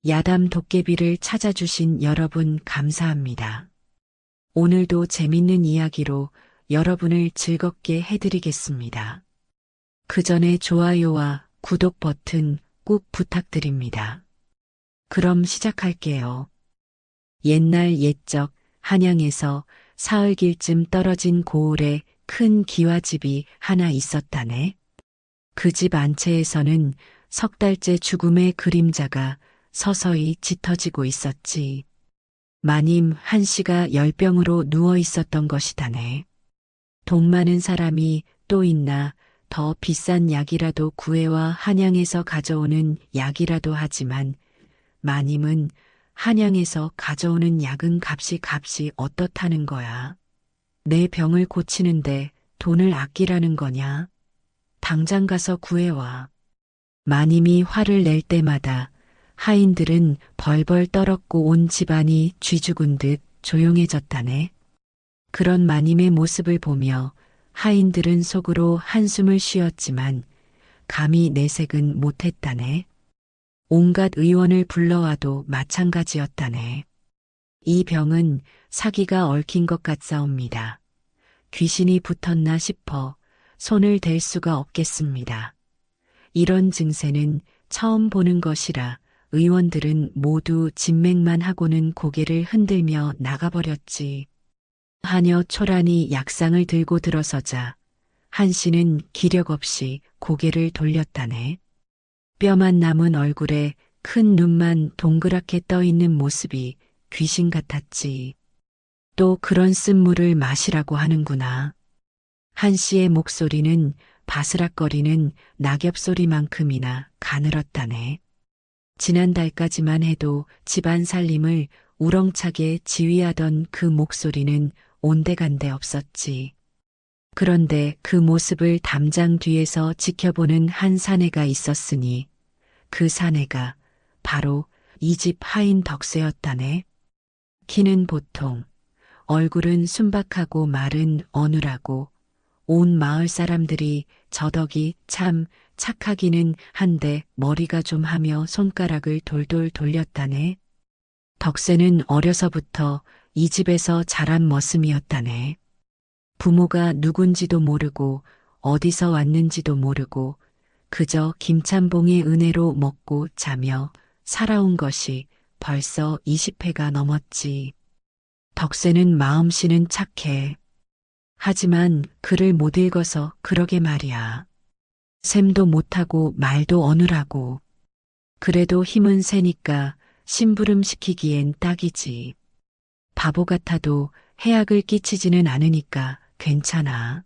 야담 도깨비를 찾아주신 여러분 감사합니다. 오늘도 재밌는 이야기로 여러분을 즐겁게 해드리겠습니다. 그 전에 좋아요와 구독 버튼 꼭 부탁드립니다. 그럼 시작할게요. 옛날 옛적 한양에서 사흘길쯤 떨어진 고을에 큰 기와집이 하나 있었다네. 그 집 안채에서는 석 달째 죽음의 그림자가 서서히 짙어지고 있었지. 마님 한씨가 열병으로 누워 있었던 것이다네. 돈 많은 사람이 또 있나 더 비싼 약이라도 구해와 한양에서 가져오는 약이라도 하지만 마님은 한양에서 가져오는 약은 값이 어떻다는 거야. 내 병을 고치는데 돈을 아끼라는 거냐? 당장 가서 구해와. 마님이 화를 낼 때마다 하인들은 벌벌 떨었고 온 집안이 쥐죽은 듯 조용해졌다네. 그런 마님의 모습을 보며 하인들은 속으로 한숨을 쉬었지만 감히 내색은 못했다네. 온갖 의원을 불러와도 마찬가지였다네. 이 병은 사기가 얽힌 것 같사옵니다. 귀신이 붙었나 싶어 손을 댈 수가 없겠습니다. 이런 증세는 처음 보는 것이라 의원들은 모두 진맥만 하고는 고개를 흔들며 나가버렸지. 하녀 초란이 약상을 들고 들어서자 한씨는 기력 없이 고개를 돌렸다네. 뼈만 남은 얼굴에 큰 눈만 동그랗게 떠 있는 모습이 귀신 같았지. 또 그런 쓴물을 마시라고 하는구나. 한씨의 목소리는 바스락거리는 낙엽소리만큼이나 가늘었다네. 지난달까지만 해도 집안 살림을 우렁차게 지휘하던 그 목소리는 온데간데 없었지. 그런데 그 모습을 담장 뒤에서 지켜보는 한 사내가 있었으니 그 사내가 바로 이 집 하인 덕세였다네. 키는 보통, 얼굴은 순박하고 말은 어눌하고 온 마을 사람들이 저 덕이 참 착하기는 한데 머리가 좀 하며 손가락을 돌돌 돌렸다네. 덕세는 어려서부터 이 집에서 자란 머슴이었다네. 부모가 누군지도 모르고 어디서 왔는지도 모르고 그저 김참봉의 은혜로 먹고 자며 살아온 것이 벌써 20회가 넘었지. 덕세는 마음씨는 착해. 하지만 글을 못 읽어서 그러게 말이야. 셈도 못하고 말도 어눌하고. 그래도 힘은 세니까 심부름시키기엔 딱이지. 바보 같아도 해악을 끼치지는 않으니까 괜찮아.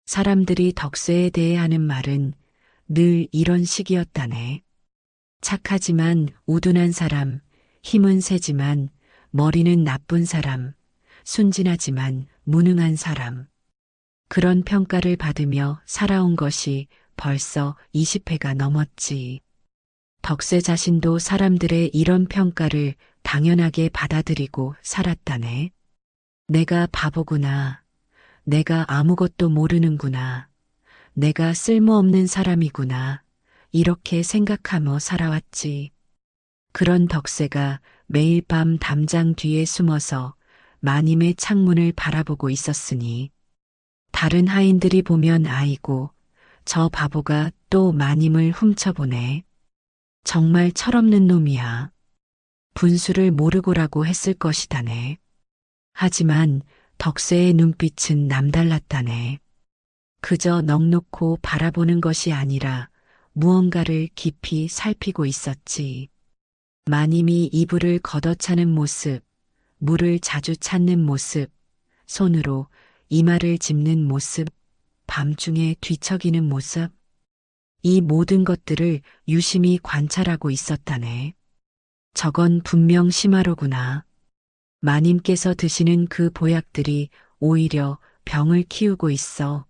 사람들이 덕세에 대해 하는 말은 늘 이런 식이었다네. 착하지만 우둔한 사람, 힘은 세지만 머리는 나쁜 사람, 순진하지만 무능한 사람. 그런 평가를 받으며 살아온 것이 벌써 20회가 넘었지. 덕세 자신도 사람들의 이런 평가를 당연하게 받아들이고 살았다네. 내가 바보구나. 내가 아무것도 모르는구나. 내가 쓸모없는 사람이구나. 이렇게 생각하며 살아왔지. 그런 덕세가 매일 밤 담장 뒤에 숨어서 마님의 창문을 바라보고 있었으니 다른 하인들이 보면 아이고 저 바보가 또 마님을 훔쳐보네. 정말 철없는 놈이야. 분수를 모르고라고 했을 것이다네. 하지만 덕세의 눈빛은 남달랐다네. 그저 넋놓고 바라보는 것이 아니라 무언가를 깊이 살피고 있었지. 마님이 이불을 걷어차는 모습, 물을 자주 찾는 모습, 손으로 이마를 짚는 모습, 밤중에 뒤척이는 모습. 이 모든 것들을 유심히 관찰하고 있었다네. 저건 분명 심화로구나. 마님께서 드시는 그 보약들이 오히려 병을 키우고 있어.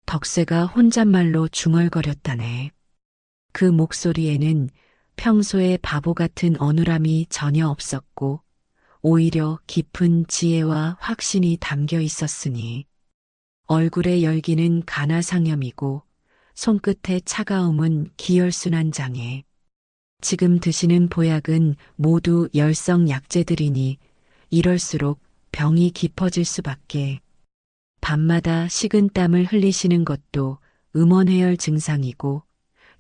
덕세가 혼잣말로 중얼거렸다네. 그 목소리에는 평소의 바보 같은 어눌함이 전혀 없었고 오히려 깊은 지혜와 확신이 담겨 있었으니 얼굴의 열기는 가나상염이고 손끝의 차가움은 기혈순환 장애. 지금 드시는 보약은 모두 열성 약재들이니 이럴수록 병이 깊어질 수밖에. 밤마다 식은땀을 흘리시는 것도 음원회열 증상이고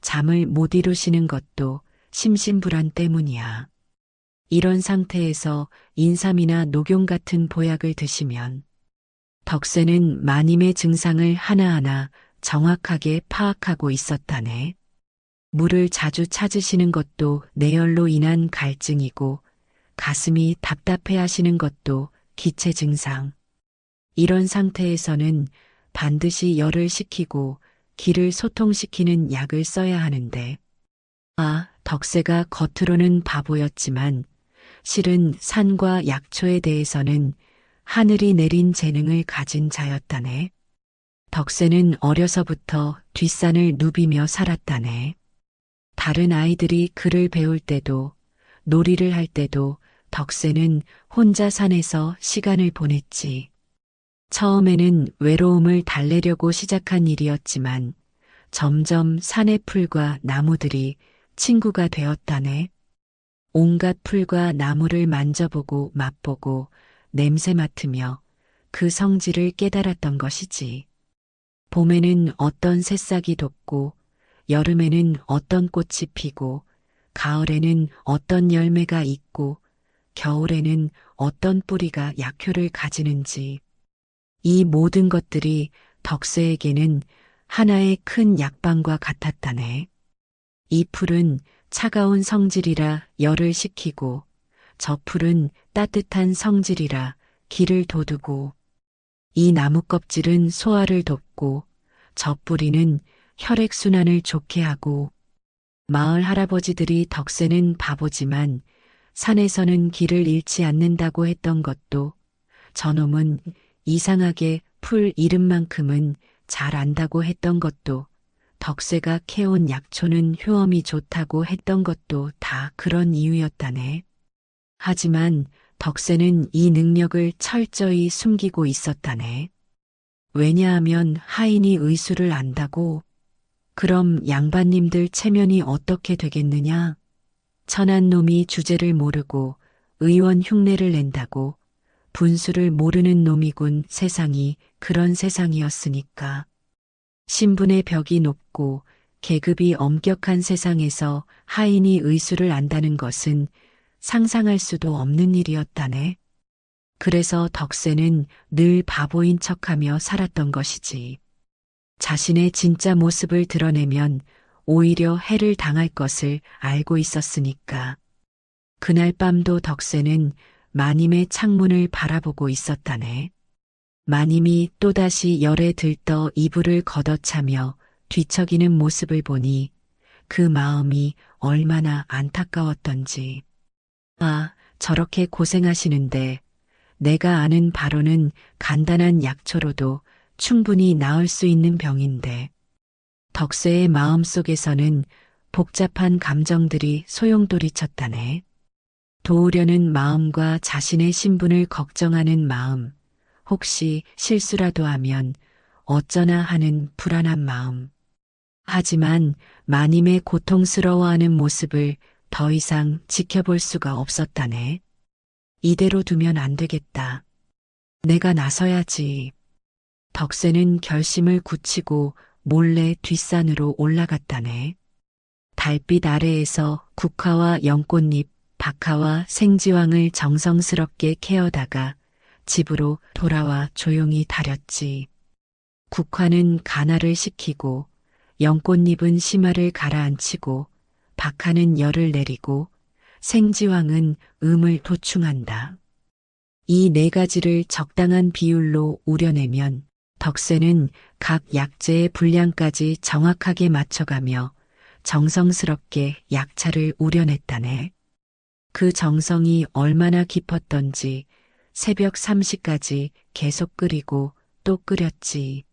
잠을 못 이루시는 것도 심신불안 때문이야. 이런 상태에서 인삼이나 녹용 같은 보약을 드시면 덕세는 마님의 증상을 하나하나 정확하게 파악하고 있었다네. 물을 자주 찾으시는 것도 내열로 인한 갈증이고 가슴이 답답해 하시는 것도 기체 증상. 이런 상태에서는 반드시 열을 식히고 기를 소통시키는 약을 써야 하는데, 덕세가 겉으로는 바보였지만 실은 산과 약초에 대해서는 하늘이 내린 재능을 가진 자였다네. 덕세는 어려서부터 뒷산을 누비며 살았다네. 다른 아이들이 글을 배울 때도 놀이를 할 때도 덕세는 혼자 산에서 시간을 보냈지. 처음에는 외로움을 달래려고 시작한 일이었지만 점점 산의 풀과 나무들이 친구가 되었다네. 온갖 풀과 나무를 만져보고 맛보고 냄새 맡으며 그 성질을 깨달았던 것이지. 봄에는 어떤 새싹이 돋고 여름에는 어떤 꽃이 피고 가을에는 어떤 열매가 있고 겨울에는 어떤 뿌리가 약효를 가지는지 이 모든 것들이 덕세에게는 하나의 큰 약방과 같았다네. 이 풀은 차가운 성질이라 열을 식히고 저 풀은 따뜻한 성질이라 기를 돋우고 이 나무 껍질은 소화를 돕고 저 뿌리는 혈액순환을 좋게 하고 마을 할아버지들이 덕세는 바보지만 산에서는 길을 잃지 않는다고 했던 것도 저놈은 이상하게 풀 이름만큼은 잘 안다고 했던 것도 덕세가 캐온 약초는 효험이 좋다고 했던 것도 다 그런 이유였다네. 하지만 덕세는 이 능력을 철저히 숨기고 있었다네. 왜냐하면 하인이 의술을 안다고. 그럼 양반님들 체면이 어떻게 되겠느냐? 천한 놈이 주제를 모르고 의원 흉내를 낸다고. 분수를 모르는 놈이군. 세상이 그런 세상이었으니까. 신분의 벽이 높고 계급이 엄격한 세상에서 하인이 의술을 안다는 것은 상상할 수도 없는 일이었다네. 그래서 덕세는 늘 바보인 척하며 살았던 것이지. 자신의 진짜 모습을 드러내면 오히려 해를 당할 것을 알고 있었으니까. 그날 밤도 덕세는 마님의 창문을 바라보고 있었다네. 마님이 또다시 열에 들떠 이불을 걷어차며 뒤척이는 모습을 보니 그 마음이 얼마나 안타까웠던지. 저렇게 고생하시는데 내가 아는 바로는 간단한 약초로도 충분히 나을 수 있는 병인데 덕세의 마음속에서는 복잡한 감정들이 소용돌이쳤다네. 도우려는 마음과 자신의 신분을 걱정하는 마음, 혹시 실수라도 하면 어쩌나 하는 불안한 마음. 하지만 마님의 고통스러워하는 모습을 더 이상 지켜볼 수가 없었다네. 이대로 두면 안 되겠다. 내가 나서야지. 덕세는 결심을 굳히고 몰래 뒷산으로 올라갔다네. 달빛 아래에서 국화와 연꽃잎, 박하와 생지황을 정성스럽게 캐어다가 집으로 돌아와 조용히 다렸지. 국화는 간화를 시키고 연꽃잎은 심화를 가라앉히고 박하는 열을 내리고 생지황은 음을 도충한다. 이 네 가지를 적당한 비율로 우려내면 덕세는 각 약재의 분량까지 정확하게 맞춰가며 정성스럽게 약차를 우려냈다네. 그 정성이 얼마나 깊었던지 새벽 3시까지 계속 끓이고 또 끓였지.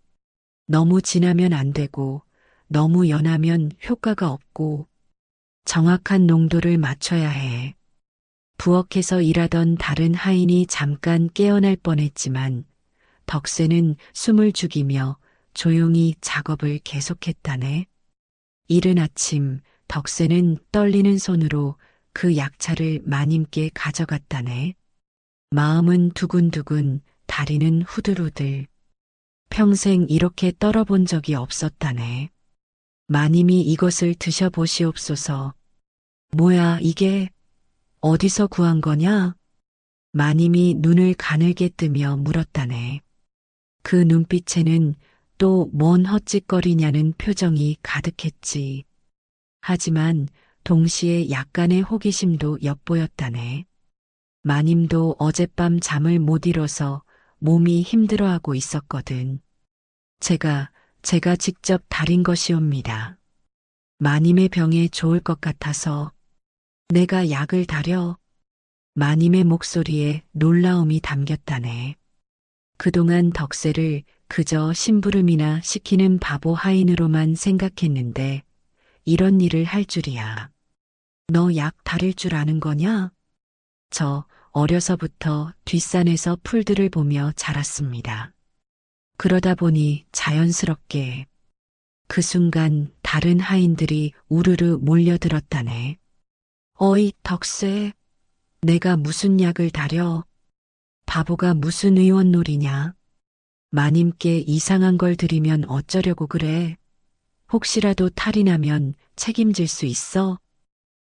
너무 진하면 안 되고 너무 연하면 효과가 없고 정확한 농도를 맞춰야 해. 부엌에서 일하던 다른 하인이 잠깐 깨어날 뻔했지만 덕세는 숨을 죽이며 조용히 작업을 계속했다네. 이른 아침 덕세는 떨리는 손으로 그 약차를 마님께 가져갔다네. 마음은 두근두근, 다리는 후들후들. 평생 이렇게 떨어본 적이 없었다네. 마님이 이것을 드셔보시옵소서. 뭐야, 이게 어디서 구한 거냐? 마님이 눈을 가늘게 뜨며 물었다네. 그 눈빛에는 또 뭔 헛짓거리냐는 표정이 가득했지. 하지만 동시에 약간의 호기심도 엿보였다네. 마님도 어젯밤 잠을 못 이뤄서 몸이 힘들어하고 있었거든. 제가 직접 달인 것이옵니다. 마님의 병에 좋을 것 같아서 내가 약을 다려. 마님의 목소리에 놀라움이 담겼다네. 그동안 덕세를 그저 심부름이나 시키는 바보 하인으로만 생각했는데 이런 일을 할 줄이야. 너 약 다릴 줄 아는 거냐? 저 어려서부터 뒷산에서 풀들을 보며 자랐습니다. 그러다 보니 자연스럽게 그 순간 다른 하인들이 우르르 몰려들었다네. 어이, 덕세. 내가 무슨 약을 다려? 바보가 무슨 의원놀이냐? 마님께 이상한 걸 드리면 어쩌려고 그래? 혹시라도 탈이 나면 책임질 수 있어?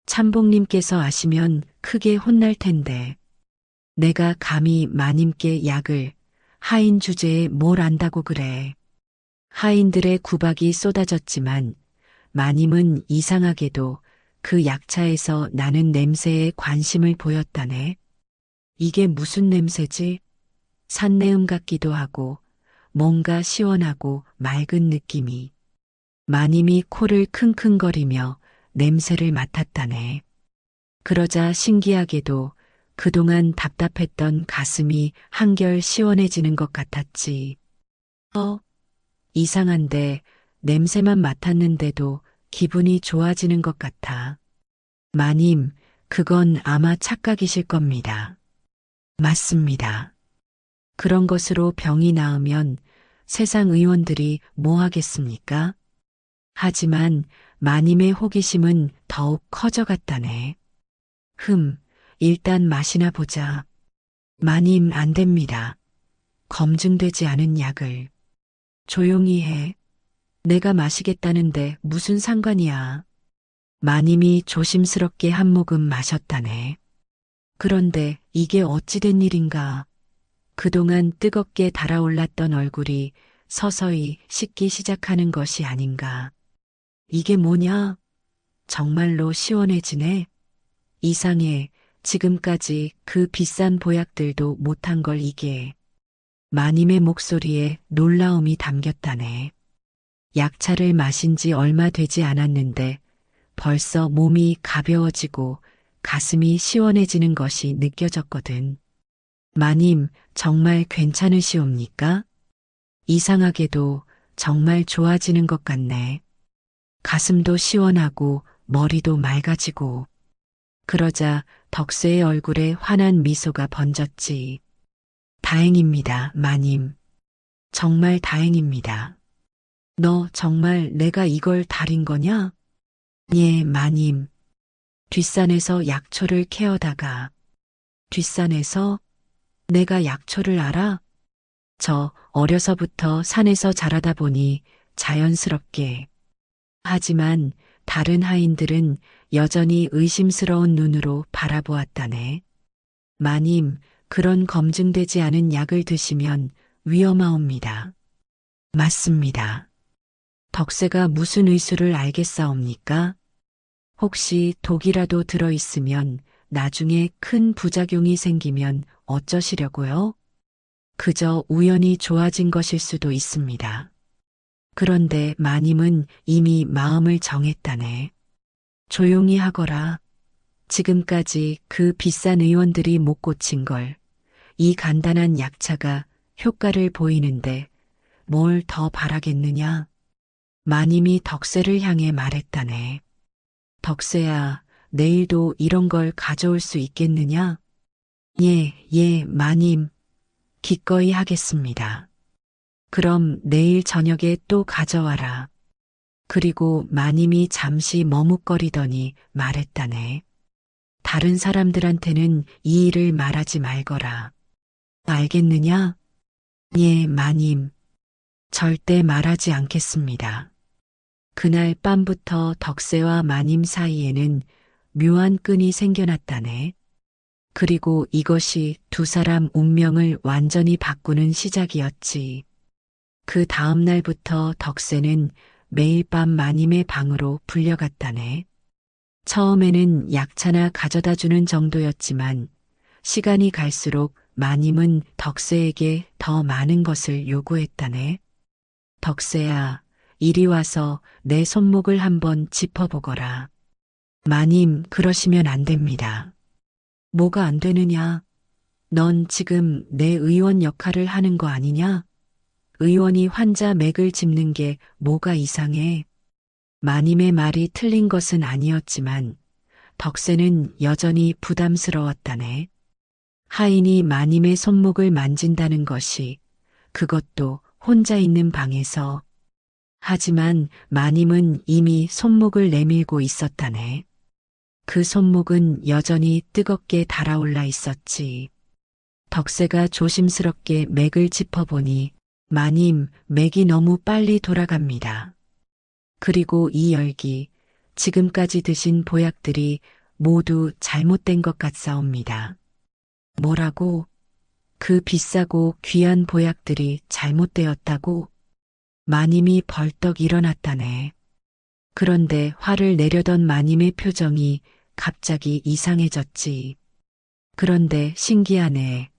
참복님께서 아시면 크게 혼날 텐데. 내가 감히 마님께 약을 하인 주제에 뭘 안다고 그래. 하인들의 구박이 쏟아졌지만 마님은 이상하게도 그 약차에서 나는 냄새에 관심을 보였다네. 이게 무슨 냄새지? 산내음 같기도 하고 뭔가 시원하고 맑은 느낌이. 마님이 코를 킁킁거리며 냄새를 맡았다네. 그러자 신기하게도 그동안 답답했던 가슴이 한결 시원해지는 것 같았지. 이상한데 냄새만 맡았는데도 기분이 좋아지는 것 같아. 마님, 그건 아마 착각이실 겁니다. 맞습니다. 그런 것으로 병이 나으면 세상 의원들이 뭐 하겠습니까? 하지만 마님의 호기심은 더욱 커져갔다네. 일단 마시나 보자. 마님, 안 됩니다. 검증되지 않은 약을. 조용히 해. 내가 마시겠다는데 무슨 상관이야. 마님이 조심스럽게 한 모금 마셨다네. 그런데 이게 어찌된 일인가. 그동안 뜨겁게 달아올랐던 얼굴이 서서히 식기 시작하는 것이 아닌가. 이게 뭐냐? 정말로 시원해지네. 이상해. 지금까지 그 비싼 보약들도 못한 걸 이게. 마님의 목소리에 놀라움이 담겼다네. 약차를 마신 지 얼마 되지 않았는데 벌써 몸이 가벼워지고 가슴이 시원해지는 것이 느껴졌거든. 마님, 정말 괜찮으시옵니까? 이상하게도 정말 좋아지는 것 같네. 가슴도 시원하고 머리도 맑아지고. 그러자 덕세의 얼굴에 환한 미소가 번졌지. 다행입니다, 마님. 정말 다행입니다. 너 정말 내가 이걸 다린 거냐? 예, 마님. 뒷산에서 약초를 캐어다가. 뒷산에서? 내가 약초를 알아? 저 어려서부터 산에서 자라다 보니 자연스럽게. 하지만 다른 하인들은 여전히 의심스러운 눈으로 바라보았다네. 마님, 그런 검증되지 않은 약을 드시면 위험하옵니다. 맞습니다. 덕세가 무슨 의술을 알겠사옵니까? 혹시 독이라도 들어있으면 나중에 큰 부작용이 생기면 어쩌시려고요? 그저 우연히 좋아진 것일 수도 있습니다. 그런데 마님은 이미 마음을 정했다네. 조용히 하거라. 지금까지 그 비싼 의원들이 못 고친 걸, 이 간단한 약차가 효과를 보이는데 뭘 더 바라겠느냐? 마님이 덕세를 향해 말했다네. 덕세야, 내일도 이런 걸 가져올 수 있겠느냐? 예, 마님. 기꺼이 하겠습니다. 그럼 내일 저녁에 또 가져와라. 그리고 마님이 잠시 머뭇거리더니 말했다네. 다른 사람들한테는 이 일을 말하지 말거라. 알겠느냐? 예, 마님. 절대 말하지 않겠습니다. 그날 밤부터 덕세와 마님 사이에는 묘한 끈이 생겨났다네. 그리고 이것이 두 사람 운명을 완전히 바꾸는 시작이었지. 그 다음 날부터 덕세는 매일 밤 마님의 방으로 불려갔다네. 처음에는 약차나 가져다 주는 정도였지만 시간이 갈수록 마님은 덕세에게 더 많은 것을 요구했다네. 덕세야, 이리 와서 내 손목을 한번 짚어보거라. 마님, 그러시면 안 됩니다. 뭐가 안 되느냐? 넌 지금 내 의원 역할을 하는 거 아니냐? 의원이 환자 맥을 짚는 게 뭐가 이상해? 마님의 말이 틀린 것은 아니었지만 덕세는 여전히 부담스러웠다네. 하인이 마님의 손목을 만진다는 것이, 그것도 혼자 있는 방에서. 하지만 마님은 이미 손목을 내밀고 있었다네. 그 손목은 여전히 뜨겁게 달아올라 있었지. 덕세가 조심스럽게 맥을 짚어보니 마님, 맥이 너무 빨리 돌아갑니다. 그리고 이 열기, 지금까지 드신 보약들이 모두 잘못된 것 같사옵니다. 뭐라고? 그 비싸고 귀한 보약들이 잘못되었다고? 마님이 벌떡 일어났다네. 그런데 화를 내려던 마님의 표정이 갑자기 이상해졌지. 그런데 신기하네.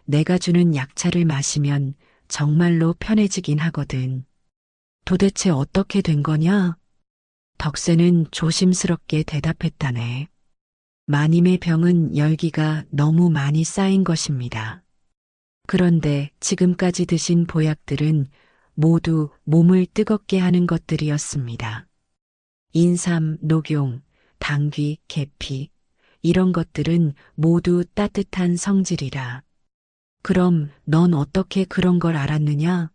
내가 주는 약차를 마시면 정말로 편해지긴 하거든. 도대체 어떻게 된 거냐? 덕세는 조심스럽게 대답했다네. 마님의 병은 열기가 너무 많이 쌓인 것입니다. 그런데 지금까지 드신 보약들은 모두 몸을 뜨겁게 하는 것들이었습니다. 인삼, 녹용, 당귀, 계피, 이런 것들은 모두 따뜻한 성질이라. 그럼 넌 어떻게 그런 걸 알았느냐?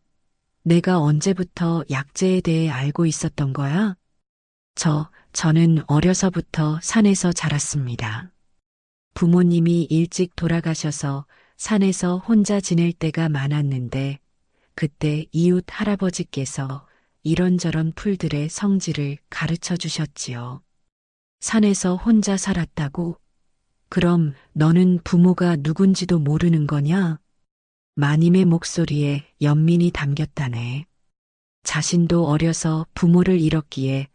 내가 언제부터 약재에 대해 알고 있었던 거야? 저는 어려서부터 산에서 자랐습니다. 부모님이 일찍 돌아가셔서 산에서 혼자 지낼 때가 많았는데, 그때 이웃 할아버지께서 이런저런 풀들의 성질을 가르쳐 주셨지요. 산에서 혼자 살았다고? 그럼 너는 부모가 누군지도 모르는 거냐? 마님의 목소리에 연민이 담겼다네. 자신도 어려서 부모를 잃었기에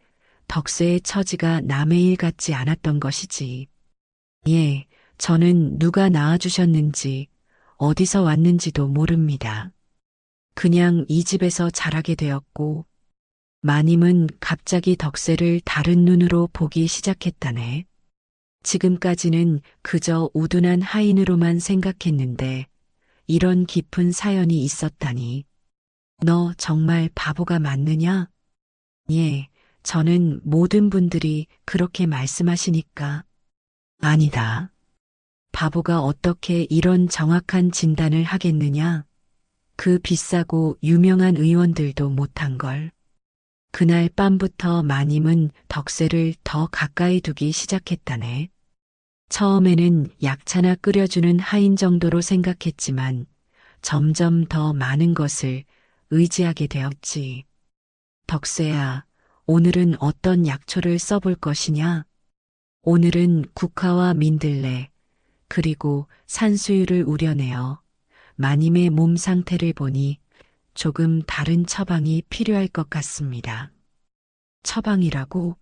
덕세의 처지가 남의 일 같지 않았던 것이지. 예, 저는 누가 낳아주셨는지, 어디서 왔는지도 모릅니다. 그냥 이 집에서 자라게 되었고, 마님은 갑자기 덕세를 다른 눈으로 보기 시작했다네. 지금까지는 그저 우둔한 하인으로만 생각했는데, 이런 깊은 사연이 있었다니. 너 정말 바보가 맞느냐? 예, 저는 모든 분들이 그렇게 말씀하시니까. 아니다. 바보가 어떻게 이런 정확한 진단을 하겠느냐? 그 비싸고 유명한 의원들도 못한 걸. 그날 밤부터 마님은 덕세를 더 가까이 두기 시작했다네. 처음에는 약차나 끓여주는 하인 정도로 생각했지만 점점 더 많은 것을 의지하게 되었지. 덕세야, 오늘은 어떤 약초를 써볼 것이냐? 오늘은 국화와 민들레, 그리고 산수유를 우려내어 마님의 몸 상태를 보니 조금 다른 처방이 필요할 것 같습니다. 처방이라고?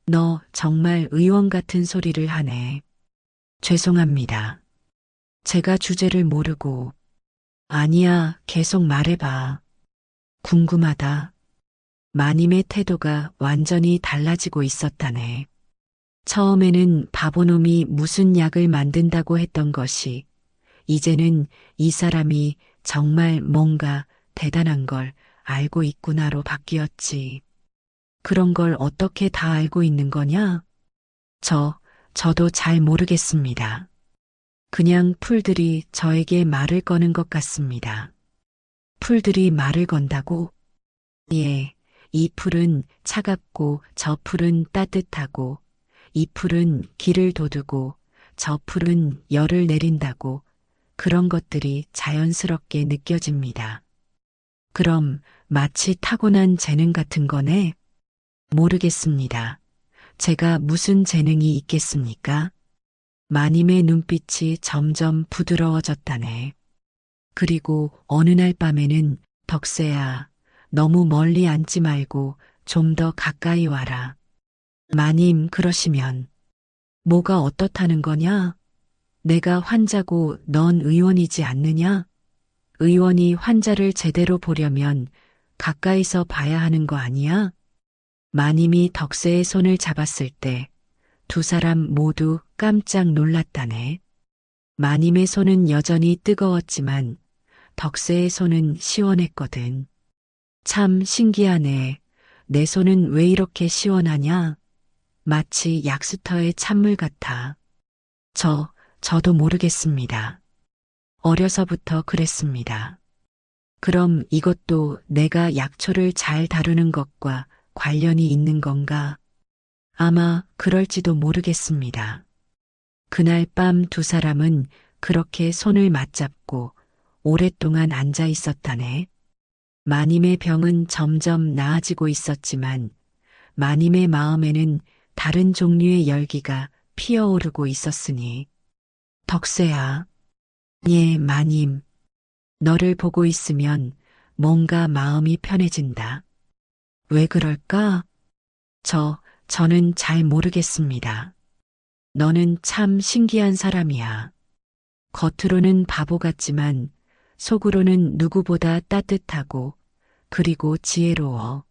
너 정말 의원 같은 소리를 하네. 죄송합니다. 제가 주제를 모르고. 아니야, 계속 말해봐. 궁금하다. 마님의 태도가 완전히 달라지고 있었다네. 처음에는 바보놈이 무슨 약을 만든다고 했던 것이 이제는 이 사람이 정말 뭔가 대단한 걸 알고 있구나로 바뀌었지. 그런 걸 어떻게 다 알고 있는 거냐? 저도 잘 모르겠습니다. 그냥 풀들이 저에게 말을 거는 것 같습니다. 풀들이 말을 건다고? 예, 이 풀은 차갑고 저 풀은 따뜻하고 이 풀은 기를 돋우고 저 풀은 열을 내린다고 그런 것들이 자연스럽게 느껴집니다. 그럼 마치 타고난 재능 같은 거네? 모르겠습니다. 제가 무슨 재능이 있겠습니까? 마님의 눈빛이 점점 부드러워졌다네. 그리고 어느 날 밤에는 덕세야, 너무 멀리 앉지 말고 좀 더 가까이 와라. 마님 그러시면 뭐가 어떻다는 거냐? 내가 환자고 넌 의원이지 않느냐? 의원이 환자를 제대로 보려면 가까이서 봐야 하는 거 아니야? 마님이 덕세의 손을 잡았을 때 두 사람 모두 깜짝 놀랐다네. 마님의 손은 여전히 뜨거웠지만 덕세의 손은 시원했거든. 참 신기하네. 내 손은 왜 이렇게 시원하냐? 마치 약수터의 찬물 같아. 저도 모르겠습니다. 어려서부터 그랬습니다. 그럼 이것도 내가 약초를 잘 다루는 것과 관련이 있는 건가? 아마 그럴지도 모르겠습니다. 그날 밤 두 사람은 그렇게 손을 맞잡고 오랫동안 앉아 있었다네. 마님의 병은 점점 나아지고 있었지만 마님의 마음에는 다른 종류의 열기가 피어오르고 있었으니. 덕세야. 예, 마님. 너를 보고 있으면 뭔가 마음이 편해진다. 왜 그럴까? 저는 잘 모르겠습니다. 너는 참 신기한 사람이야. 겉으로는 바보 같지만 속으로는 누구보다 따뜻하고 그리고 지혜로워.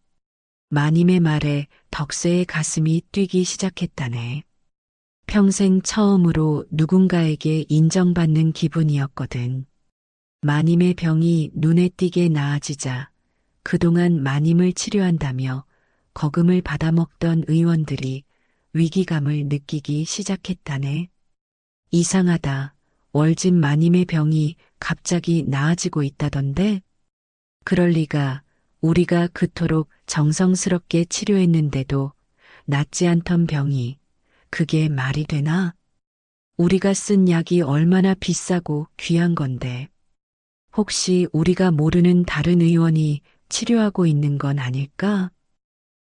마님의 말에 덕세의 가슴이 뛰기 시작했다네. 평생 처음으로 누군가에게 인정받는 기분이었거든. 마님의 병이 눈에 띄게 나아지자 그동안 마님을 치료한다며 거금을 받아먹던 의원들이 위기감을 느끼기 시작했다네. 이상하다. 월집 마님의 병이 갑자기 나아지고 있다던데? 그럴 리가. 우리가 그토록 정성스럽게 치료했는데도 낫지 않던 병이 그게 말이 되나? 우리가 쓴 약이 얼마나 비싸고 귀한 건데. 혹시 우리가 모르는 다른 의원이 치료하고 있는 건 아닐까?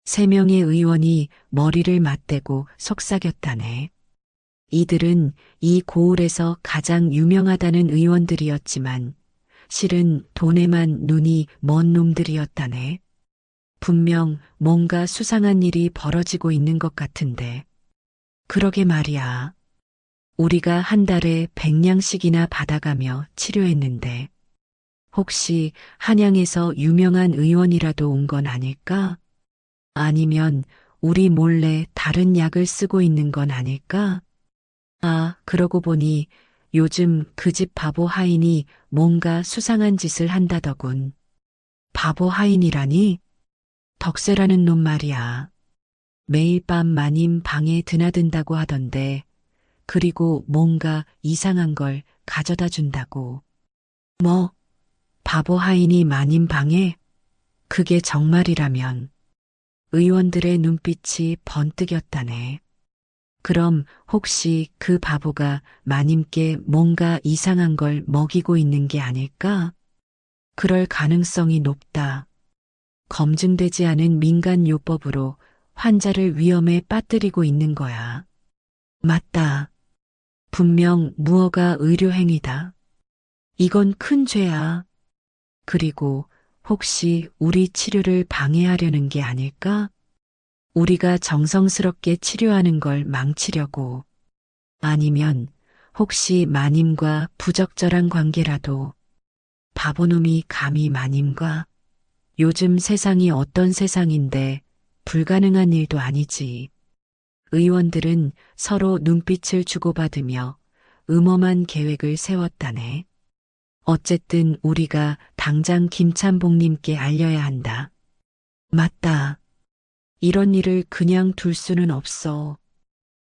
세 명의 의원이 머리를 맞대고 속삭였다네. 이들은 이 고을에서 가장 유명하다는 의원들이었지만 실은 돈에만 눈이 먼 놈들이었다네. 분명 뭔가 수상한 일이 벌어지고 있는 것 같은데. 그러게 말이야. 우리가 한 달에 100냥씩이나 받아가며 치료했는데 혹시 한양에서 유명한 의원이라도 온 건 아닐까? 아니면 우리 몰래 다른 약을 쓰고 있는 건 아닐까? 아, 그러고 보니 요즘 그 집 바보 하인이 뭔가 수상한 짓을 한다더군. 바보 하인이라니? 덕세라는 놈 말이야. 매일 밤 마님 방에 드나든다고 하던데, 그리고 뭔가 이상한 걸 가져다 준다고. 뭐, 바보 하인이 마님 방에? 그게 정말이라면. 의원들의 눈빛이 번뜩였다네. 그럼 혹시 그 바보가 마님께 뭔가 이상한 걸 먹이고 있는 게 아닐까? 그럴 가능성이 높다. 검증되지 않은 민간요법으로 환자를 위험에 빠뜨리고 있는 거야. 맞다. 분명 무허가 의료행위다. 이건 큰 죄야. 그리고 혹시 우리 치료를 방해하려는 게 아닐까? 우리가 정성스럽게 치료하는 걸 망치려고. 아니면 혹시 마님과 부적절한 관계라도. 바보놈이 감히 마님과. 요즘 세상이 어떤 세상인데 불가능한 일도 아니지. 의원들은 서로 눈빛을 주고받으며 음험한 계획을 세웠다네. 어쨌든 우리가 당장 김찬봉님께 알려야 한다. 맞다. 이런 일을 그냥 둘 수는 없어.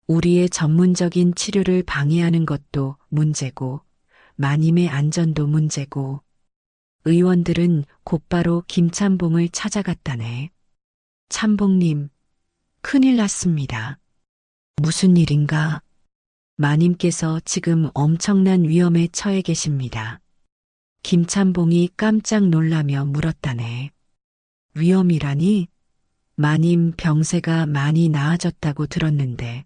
우리의 전문적인 치료를 방해하는 것도 문제고, 마님의 안전도 문제고, 의원들은 곧바로 김찬봉을 찾아갔다네. 참봉님, 큰일 났습니다. 무슨 일인가? 마님께서 지금 엄청난 위험에 처해 계십니다. 김참봉이 깜짝 놀라며 물었다네. 위험이라니? 마님 병세가 많이 나아졌다고 들었는데.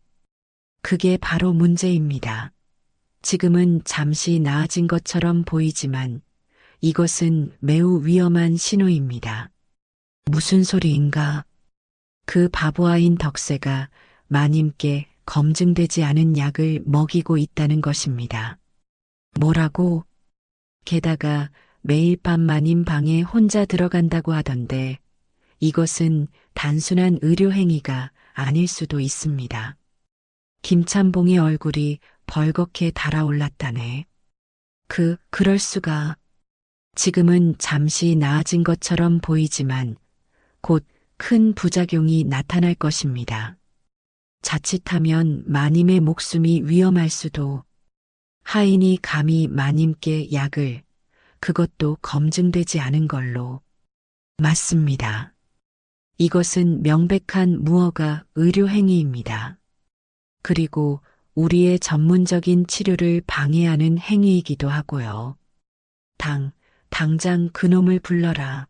그게 바로 문제입니다. 지금은 잠시 나아진 것처럼 보이지만 이것은 매우 위험한 신호입니다. 무슨 소리인가? 그 바보아인 덕세가 마님께 검증되지 않은 약을 먹이고 있다는 것입니다. 뭐라고? 게다가 매일 밤 마님 방에 혼자 들어간다고 하던데 이것은 단순한 의료행위가 아닐 수도 있습니다. 김참봉의 얼굴이 벌겋게 달아올랐다네. 그럴 수가. 지금은 잠시 나아진 것처럼 보이지만 곧 큰 부작용이 나타날 것입니다. 자칫하면 마님의 목숨이 위험할 수도. 하인이 감히 마님께 약을, 그것도 검증되지 않은 걸로. 맞습니다. 이것은 명백한 무허가 의료행위입니다. 그리고 우리의 전문적인 치료를 방해하는 행위이기도 하고요. 당장 그놈을 불러라.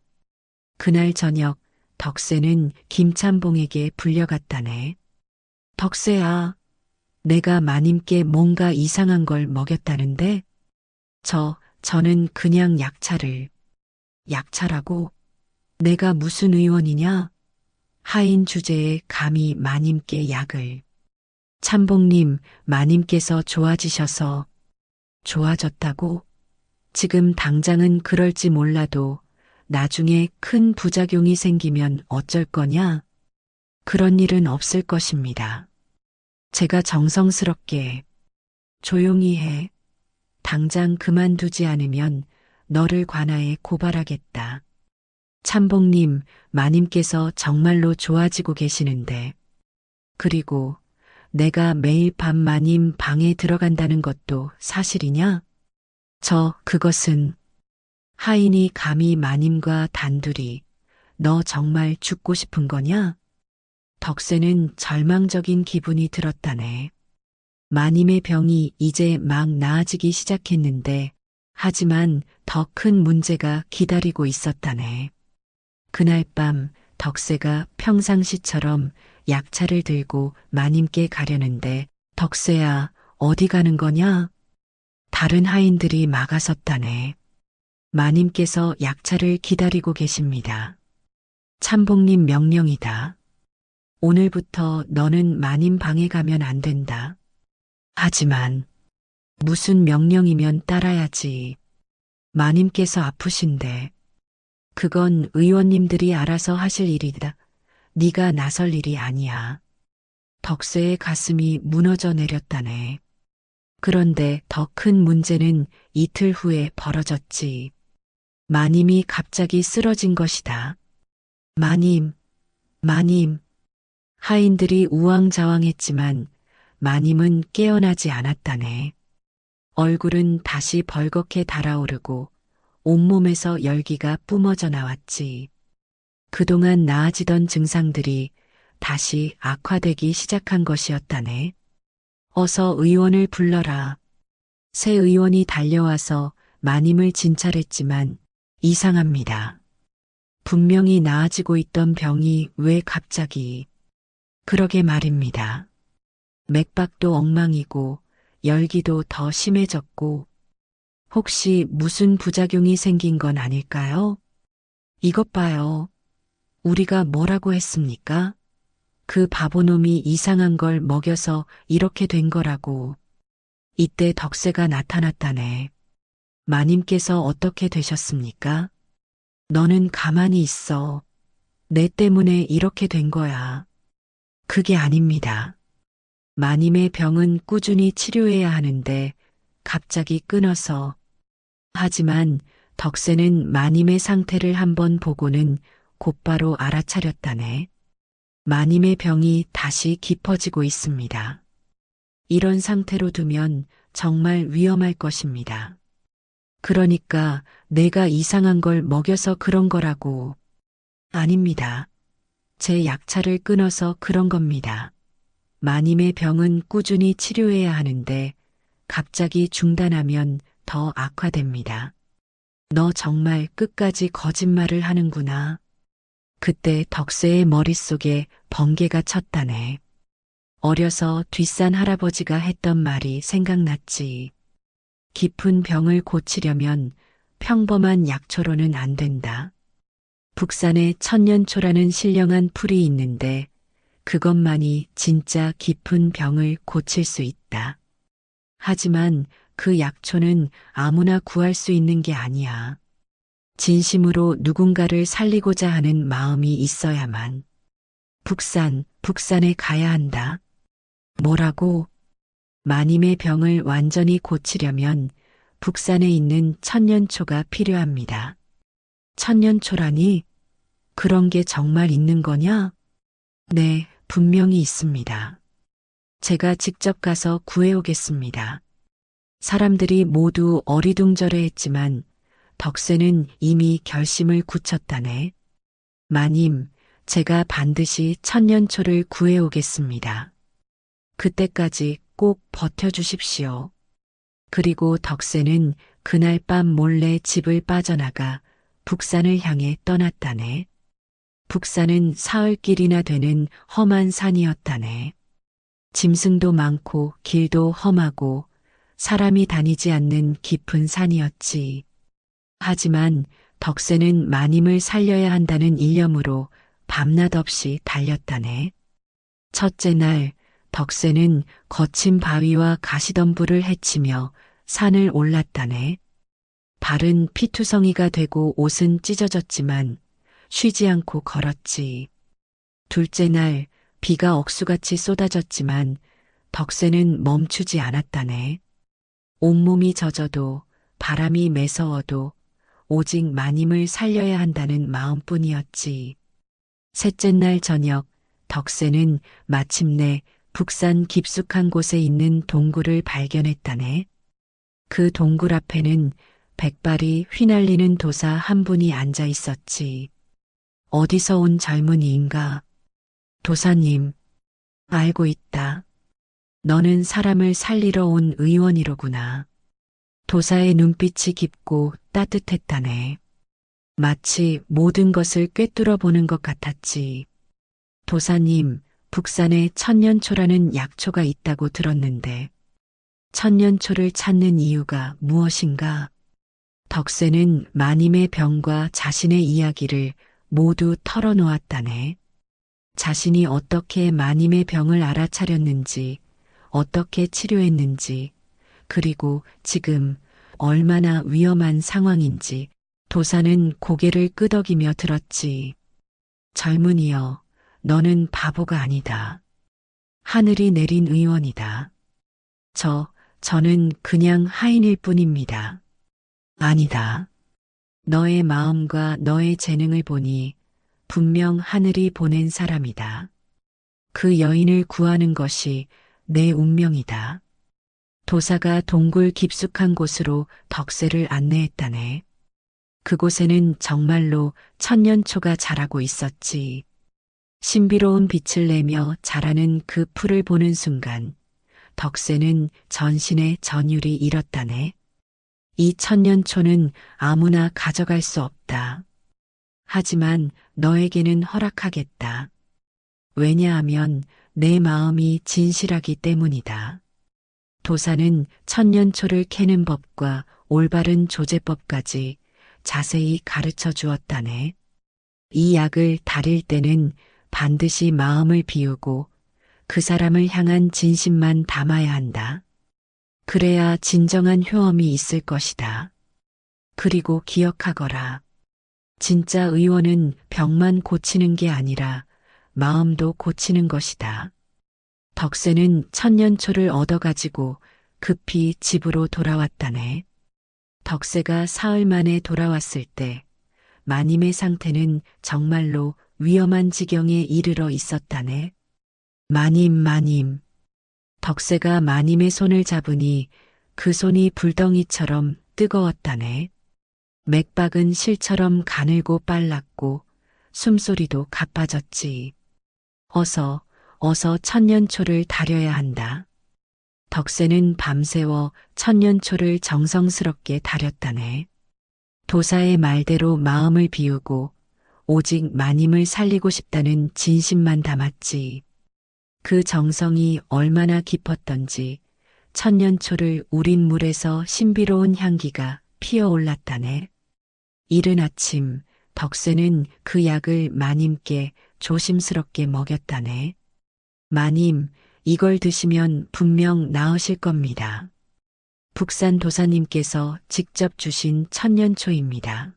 그날 저녁 덕세는 김참봉에게 불려갔다네. 덕세야, 내가 마님께 뭔가 이상한 걸 먹였다는데? 저는 그냥 약차라고? 내가 무슨 의원이냐? 하인 주제에 감히 마님께 약을. 참봉님, 마님께서 좋아지셔서. 좋아졌다고? 지금 당장은 그럴지 몰라도 나중에 큰 부작용이 생기면 어쩔 거냐? 그런 일은 없을 것입니다. 제가 정성스럽게. 조용히 해. 당장 그만두지 않으면 너를 관아에 고발하겠다. 참봉님, 마님께서 정말로 좋아지고 계시는데. 그리고 내가 매일 밤 마님 방에 들어간다는 것도 사실이냐? 그것은. 하인이 감히 마님과 단둘이 너 정말 죽고 싶은 거냐? 덕세는 절망적인 기분이 들었다네. 마님의 병이 이제 막 나아지기 시작했는데 하지만 더 큰 문제가 기다리고 있었다네. 그날 밤 덕세가 평상시처럼 약차를 들고 마님께 가려는데 덕세야, 어디 가는 거냐? 다른 하인들이 막아섰다네. 마님께서 약차를 기다리고 계십니다. 참봉님 명령이다. 오늘부터 너는 마님 방에 가면 안 된다. 하지만 무슨 명령이면 따라야지. 마님께서 아프신데. 그건 의원님들이 알아서 하실 일이다. 네가 나설 일이 아니야. 덕세의 가슴이 무너져 내렸다네. 그런데 더 큰 문제는 이틀 후에 벌어졌지. 마님이 갑자기 쓰러진 것이다. 마님. 하인들이 우왕좌왕했지만 마님은 깨어나지 않았다네. 얼굴은 다시 벌겋게 달아오르고 온몸에서 열기가 뿜어져 나왔지. 그동안 나아지던 증상들이 다시 악화되기 시작한 것이었다네. 어서 의원을 불러라. 새 의원이 달려와서 마님을 진찰했지만 이상합니다. 분명히 나아지고 있던 병이 왜 갑자기. 그러게 말입니다. 맥박도 엉망이고 열기도 더 심해졌고 혹시 무슨 부작용이 생긴 건 아닐까요? 이것 봐요. 우리가 뭐라고 했습니까? 그 바보놈이 이상한 걸 먹여서 이렇게 된 거라고. 이때 덕세가 나타났다네. 마님께서 어떻게 되셨습니까? 너는 가만히 있어. 내 때문에 이렇게 된 거야. 그게 아닙니다. 마님의 병은 꾸준히 치료해야 하는데 갑자기 끊어서. 하지만 덕세는 마님의 상태를 한번 보고는 곧바로 알아차렸다네. 마님의 병이 다시 깊어지고 있습니다. 이런 상태로 두면 정말 위험할 것입니다. 그러니까 내가 이상한 걸 먹여서 그런 거라고. 아닙니다. 제 약차를 끊어서 그런 겁니다. 마님의 병은 꾸준히 치료해야 하는데 갑자기 중단하면 더 악화됩니다. 너 정말 끝까지 거짓말을 하는구나. 그때 덕세의 머릿속에 번개가 쳤다네. 어려서 뒷산 할아버지가 했던 말이 생각났지. 깊은 병을 고치려면 평범한 약초로는 안 된다. 북산에 천년초라는 신령한 풀이 있는데 그것만이 진짜 깊은 병을 고칠 수 있다. 하지만 그 약초는 아무나 구할 수 있는 게 아니야. 진심으로 누군가를 살리고자 하는 마음이 있어야만. 북산에 가야 한다. 뭐라고? 마님의 병을 완전히 고치려면 북산에 있는 천년초가 필요합니다. 천년초라니? 그런 게 정말 있는 거냐? 네, 분명히 있습니다. 제가 직접 가서 구해오겠습니다. 사람들이 모두 어리둥절해했지만 덕세는 이미 결심을 굳혔다네. 마님, 제가 반드시 천년초를 구해오겠습니다. 그때까지 꼭 버텨주십시오. 그리고 덕세는 그날 밤 몰래 집을 빠져나가 북산을 향해 떠났다네. 북산은 사흘길이나 되는 험한 산이었다네. 짐승도 많고 길도 험하고 사람이 다니지 않는 깊은 산이었지. 하지만 덕세는 마님을 살려야 한다는 일념으로 밤낮 없이 달렸다네. 첫째 날 덕세는 거친 바위와 가시덤불을 헤치며 산을 올랐다네. 발은 피투성이가 되고 옷은 찢어졌지만 쉬지 않고 걸었지. 둘째 날 비가 억수같이 쏟아졌지만 덕세는 멈추지 않았다네. 온몸이 젖어도 바람이 매서워도 오직 마님을 살려야 한다는 마음뿐이었지. 셋째 날 저녁 덕세는 마침내 북산 깊숙한 곳에 있는 동굴을 발견했다네. 그 동굴 앞에는 백발이 휘날리는 도사 한 분이 앉아 있었지. 어디서 온 젊은이인가? 도사님, 알고 있다. 너는 사람을 살리러 온 의원이로구나. 도사의 눈빛이 깊고 따뜻했다네. 마치 모든 것을 꿰뚫어 보는 것 같았지. 도사님, 북산에 천년초라는 약초가 있다고 들었는데 천년초를 찾는 이유가 무엇인가? 덕세는 마님의 병과 자신의 이야기를 모두 털어놓았다네. 자신이 어떻게 마님의 병을 알아차렸는지, 어떻게 치료했는지, 그리고 지금 얼마나 위험한 상황인지 도사는 고개를 끄덕이며 들었지. 젊은이여, 너는 바보가 아니다. 하늘이 내린 의원이다. 저는 그냥 하인일 뿐입니다. 아니다. 너의 마음과 너의 재능을 보니 분명 하늘이 보낸 사람이다. 그 여인을 구하는 것이 내 운명이다. 도사가 동굴 깊숙한 곳으로 덕세를 안내했다네. 그곳에는 정말로 천년초가 자라고 있었지. 신비로운 빛을 내며 자라는 그 풀을 보는 순간 덕세는 전신의 전율이 일었다네. 이 천년초는 아무나 가져갈 수 없다. 하지만 너에게는 허락하겠다. 왜냐하면 내 마음이 진실하기 때문이다. 도사는 천년초를 캐는 법과 올바른 조제법까지 자세히 가르쳐 주었다네. 이 약을 다릴 때는 반드시 마음을 비우고 그 사람을 향한 진심만 담아야 한다. 그래야 진정한 효험이 있을 것이다. 그리고 기억하거라. 진짜 의원은 병만 고치는 게 아니라 마음도 고치는 것이다. 덕세는 천년초를 얻어가지고 급히 집으로 돌아왔다네. 덕세가 사흘 만에 돌아왔을 때 마님의 상태는 정말로 위험한 지경에 이르러 있었다네. 마님. 덕세가 마님의 손을 잡으니 그 손이 불덩이처럼 뜨거웠다네. 맥박은 실처럼 가늘고 빨랐고 숨소리도 가빠졌지. 어서 천년초를 다려야 한다. 덕세는 밤새워 천년초를 정성스럽게 다렸다네. 도사의 말대로 마음을 비우고 오직 마님을 살리고 싶다는 진심만 담았지. 그 정성이 얼마나 깊었던지 천년초를 우린 물에서 신비로운 향기가 피어올랐다네. 이른 아침 덕세는 그 약을 마님께 조심스럽게 먹였다네. 마님, 이걸 드시면 분명 나으실 겁니다. 북산 도사님께서 직접 주신 천년초입니다.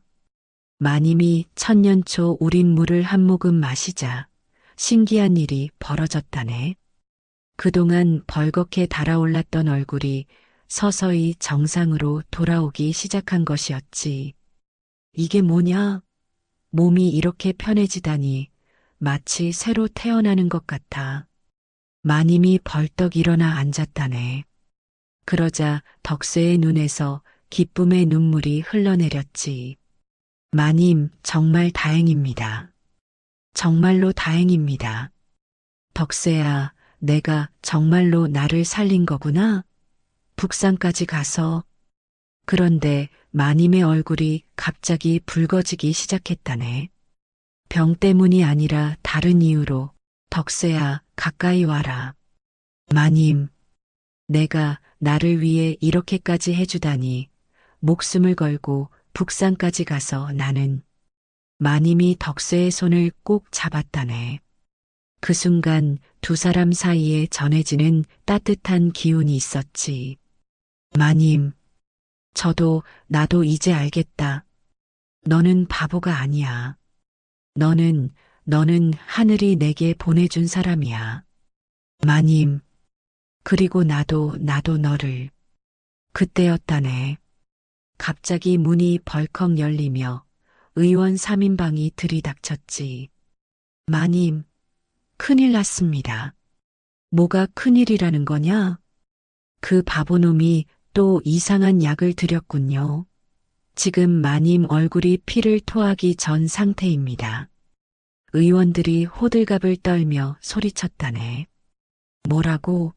마님이 천년초 우린 물을 한 모금 마시자 신기한 일이 벌어졌다네. 그동안 벌겋게 달아올랐던 얼굴이 서서히 정상으로 돌아오기 시작한 것이었지. 이게 뭐냐? 몸이 이렇게 편해지다니 마치 새로 태어나는 것 같아. 마님이 벌떡 일어나 앉았다네. 그러자 덕세의 눈에서 기쁨의 눈물이 흘러내렸지. 마님, 정말 다행입니다. 정말로 다행입니다. 덕세야, 내가 정말로 나를 살린 거구나. 북산까지 가서. 그런데 마님의 얼굴이 갑자기 붉어지기 시작했다네. 병 때문이 아니라 다른 이유로. 덕세야, 가까이 와라. 마님, 내가 나를 위해 이렇게까지 해주다니 목숨을 걸고 북산까지 가서 나는. 마님이 덕세의 손을 꼭 잡았다네. 그 순간 두 사람 사이에 전해지는 따뜻한 기운이 있었지. 마님, 나도 이제 알겠다. 너는 바보가 아니야. 너는 하늘이 내게 보내준 사람이야. 마님, 그리고 나도 너를. 그때였다네. 갑자기 문이 벌컥 열리며 의원 3인방이 들이닥쳤지. 마님, 큰일 났습니다. 뭐가 큰일이라는 거냐? 그 바보놈이 또 이상한 약을 들였군요. 지금 마님 얼굴이 피를 토하기 전 상태입니다. 의원들이 호들갑을 떨며 소리쳤다네. 뭐라고?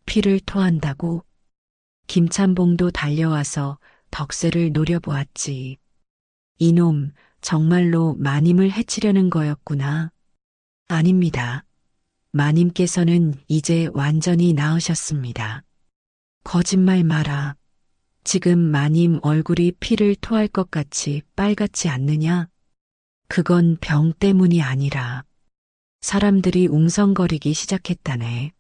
피를 토한다고? 김찬봉도 달려와서 덕세를 노려보았지. 이놈, 정말로 마님을 해치려는 거였구나. 아닙니다. 마님께서는 이제 완전히 나으셨습니다. 거짓말 마라. 지금 마님 얼굴이 피를 토할 것 같이 빨갛지 않느냐? 그건 병 때문이 아니라. 사람들이 웅성거리기 시작했다네.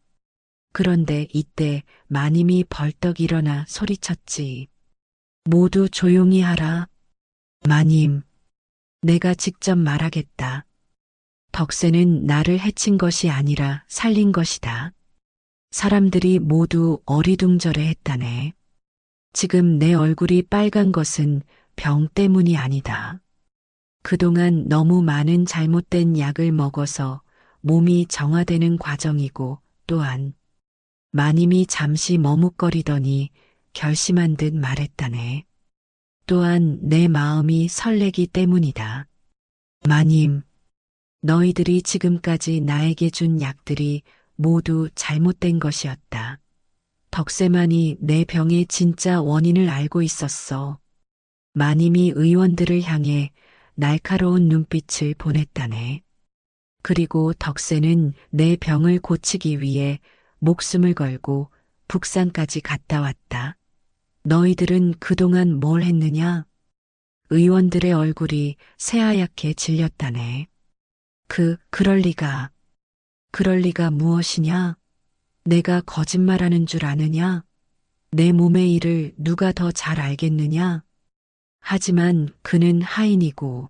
그런데 이때 마님이 벌떡 일어나 소리쳤지. 모두 조용히 하라. 마님, 내가 직접 말하겠다. 덕세는 나를 해친 것이 아니라 살린 것이다. 사람들이 모두 어리둥절해 했다네. 지금 내 얼굴이 빨간 것은 병 때문이 아니다. 그동안 너무 많은 잘못된 약을 먹어서 몸이 정화되는 과정이고 또한 마님이 잠시 머뭇거리더니 결심한 듯 말했다네. 또한 내 마음이 설레기 때문이다. 마님, 너희들이 지금까지 나에게 준 약들이 모두 잘못된 것이었다. 덕세만이 내 병의 진짜 원인을 알고 있었어. 마님이 의원들을 향해 날카로운 눈빛을 보냈다네. 그리고 덕세는 내 병을 고치기 위해 목숨을 걸고 북산까지 갔다 왔다. 너희들은 그동안 뭘 했느냐? 의원들의 얼굴이 새하얗게 질렸다네. 그럴 리가 무엇이냐? 내가 거짓말하는 줄 아느냐? 내 몸의 일을 누가 더 잘 알겠느냐? 하지만 그는 하인이고,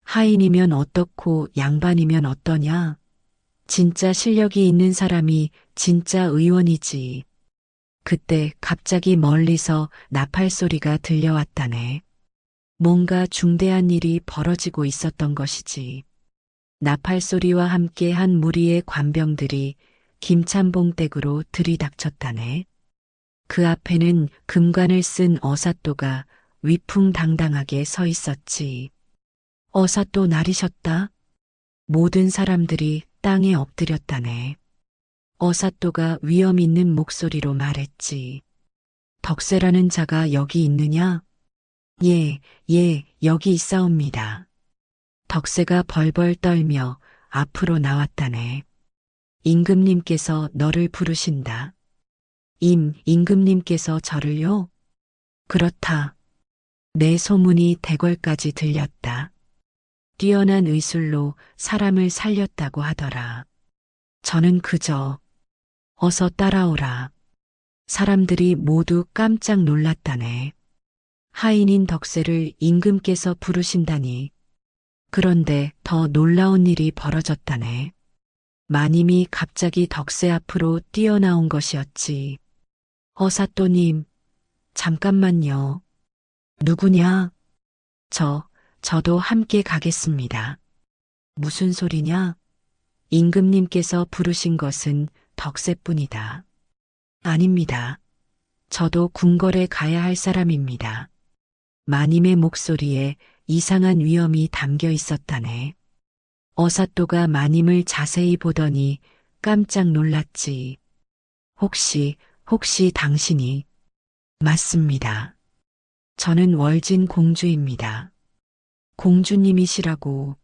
하인이면 어떻고 양반이면 어떠냐? 진짜 실력이 있는 사람이 진짜 의원이지. 그때 갑자기 멀리서 나팔 소리가 들려왔다네. 뭔가 중대한 일이 벌어지고 있었던 것이지. 나팔 소리와 함께 한 무리의 관병들이 김찬봉 댁으로 들이닥쳤다네. 그 앞에는 금관을 쓴 어사또가 위풍당당하게 서 있었지. 어사 또 나리셨다. 모든 사람들이 땅에 엎드렸다네. 어사또가 위험 있는 목소리로 말했지. 덕세라는 자가 여기 있느냐? 예, 예, 여기 있사옵니다. 덕세가 벌벌 떨며 앞으로 나왔다네. 임금님께서 너를 부르신다. 임금님께서 저를요? 그렇다. 내 소문이 대궐까지 들렸다. 뛰어난 의술로 사람을 살렸다고 하더라. 저는 그저 어서 따라오라. 사람들이 모두 깜짝 놀랐다네. 하인인 덕세를 임금께서 부르신다니. 그런데 더 놀라운 일이 벌어졌다네. 마님이 갑자기 덕세 앞으로 뛰어나온 것이었지. 어사또님, 잠깐만요. 누구냐? 저도 함께 가겠습니다. 무슨 소리냐? 임금님께서 부르신 것은 덕세뿐이다. 아닙니다. 저도 궁궐에 가야 할 사람입니다. 마님의 목소리에 이상한 위험이 담겨 있었다네. 어사또가 마님을 자세히 보더니 깜짝 놀랐지. 혹시 당신이? 맞습니다. 저는 월진 공주입니다. 공주님이시라고.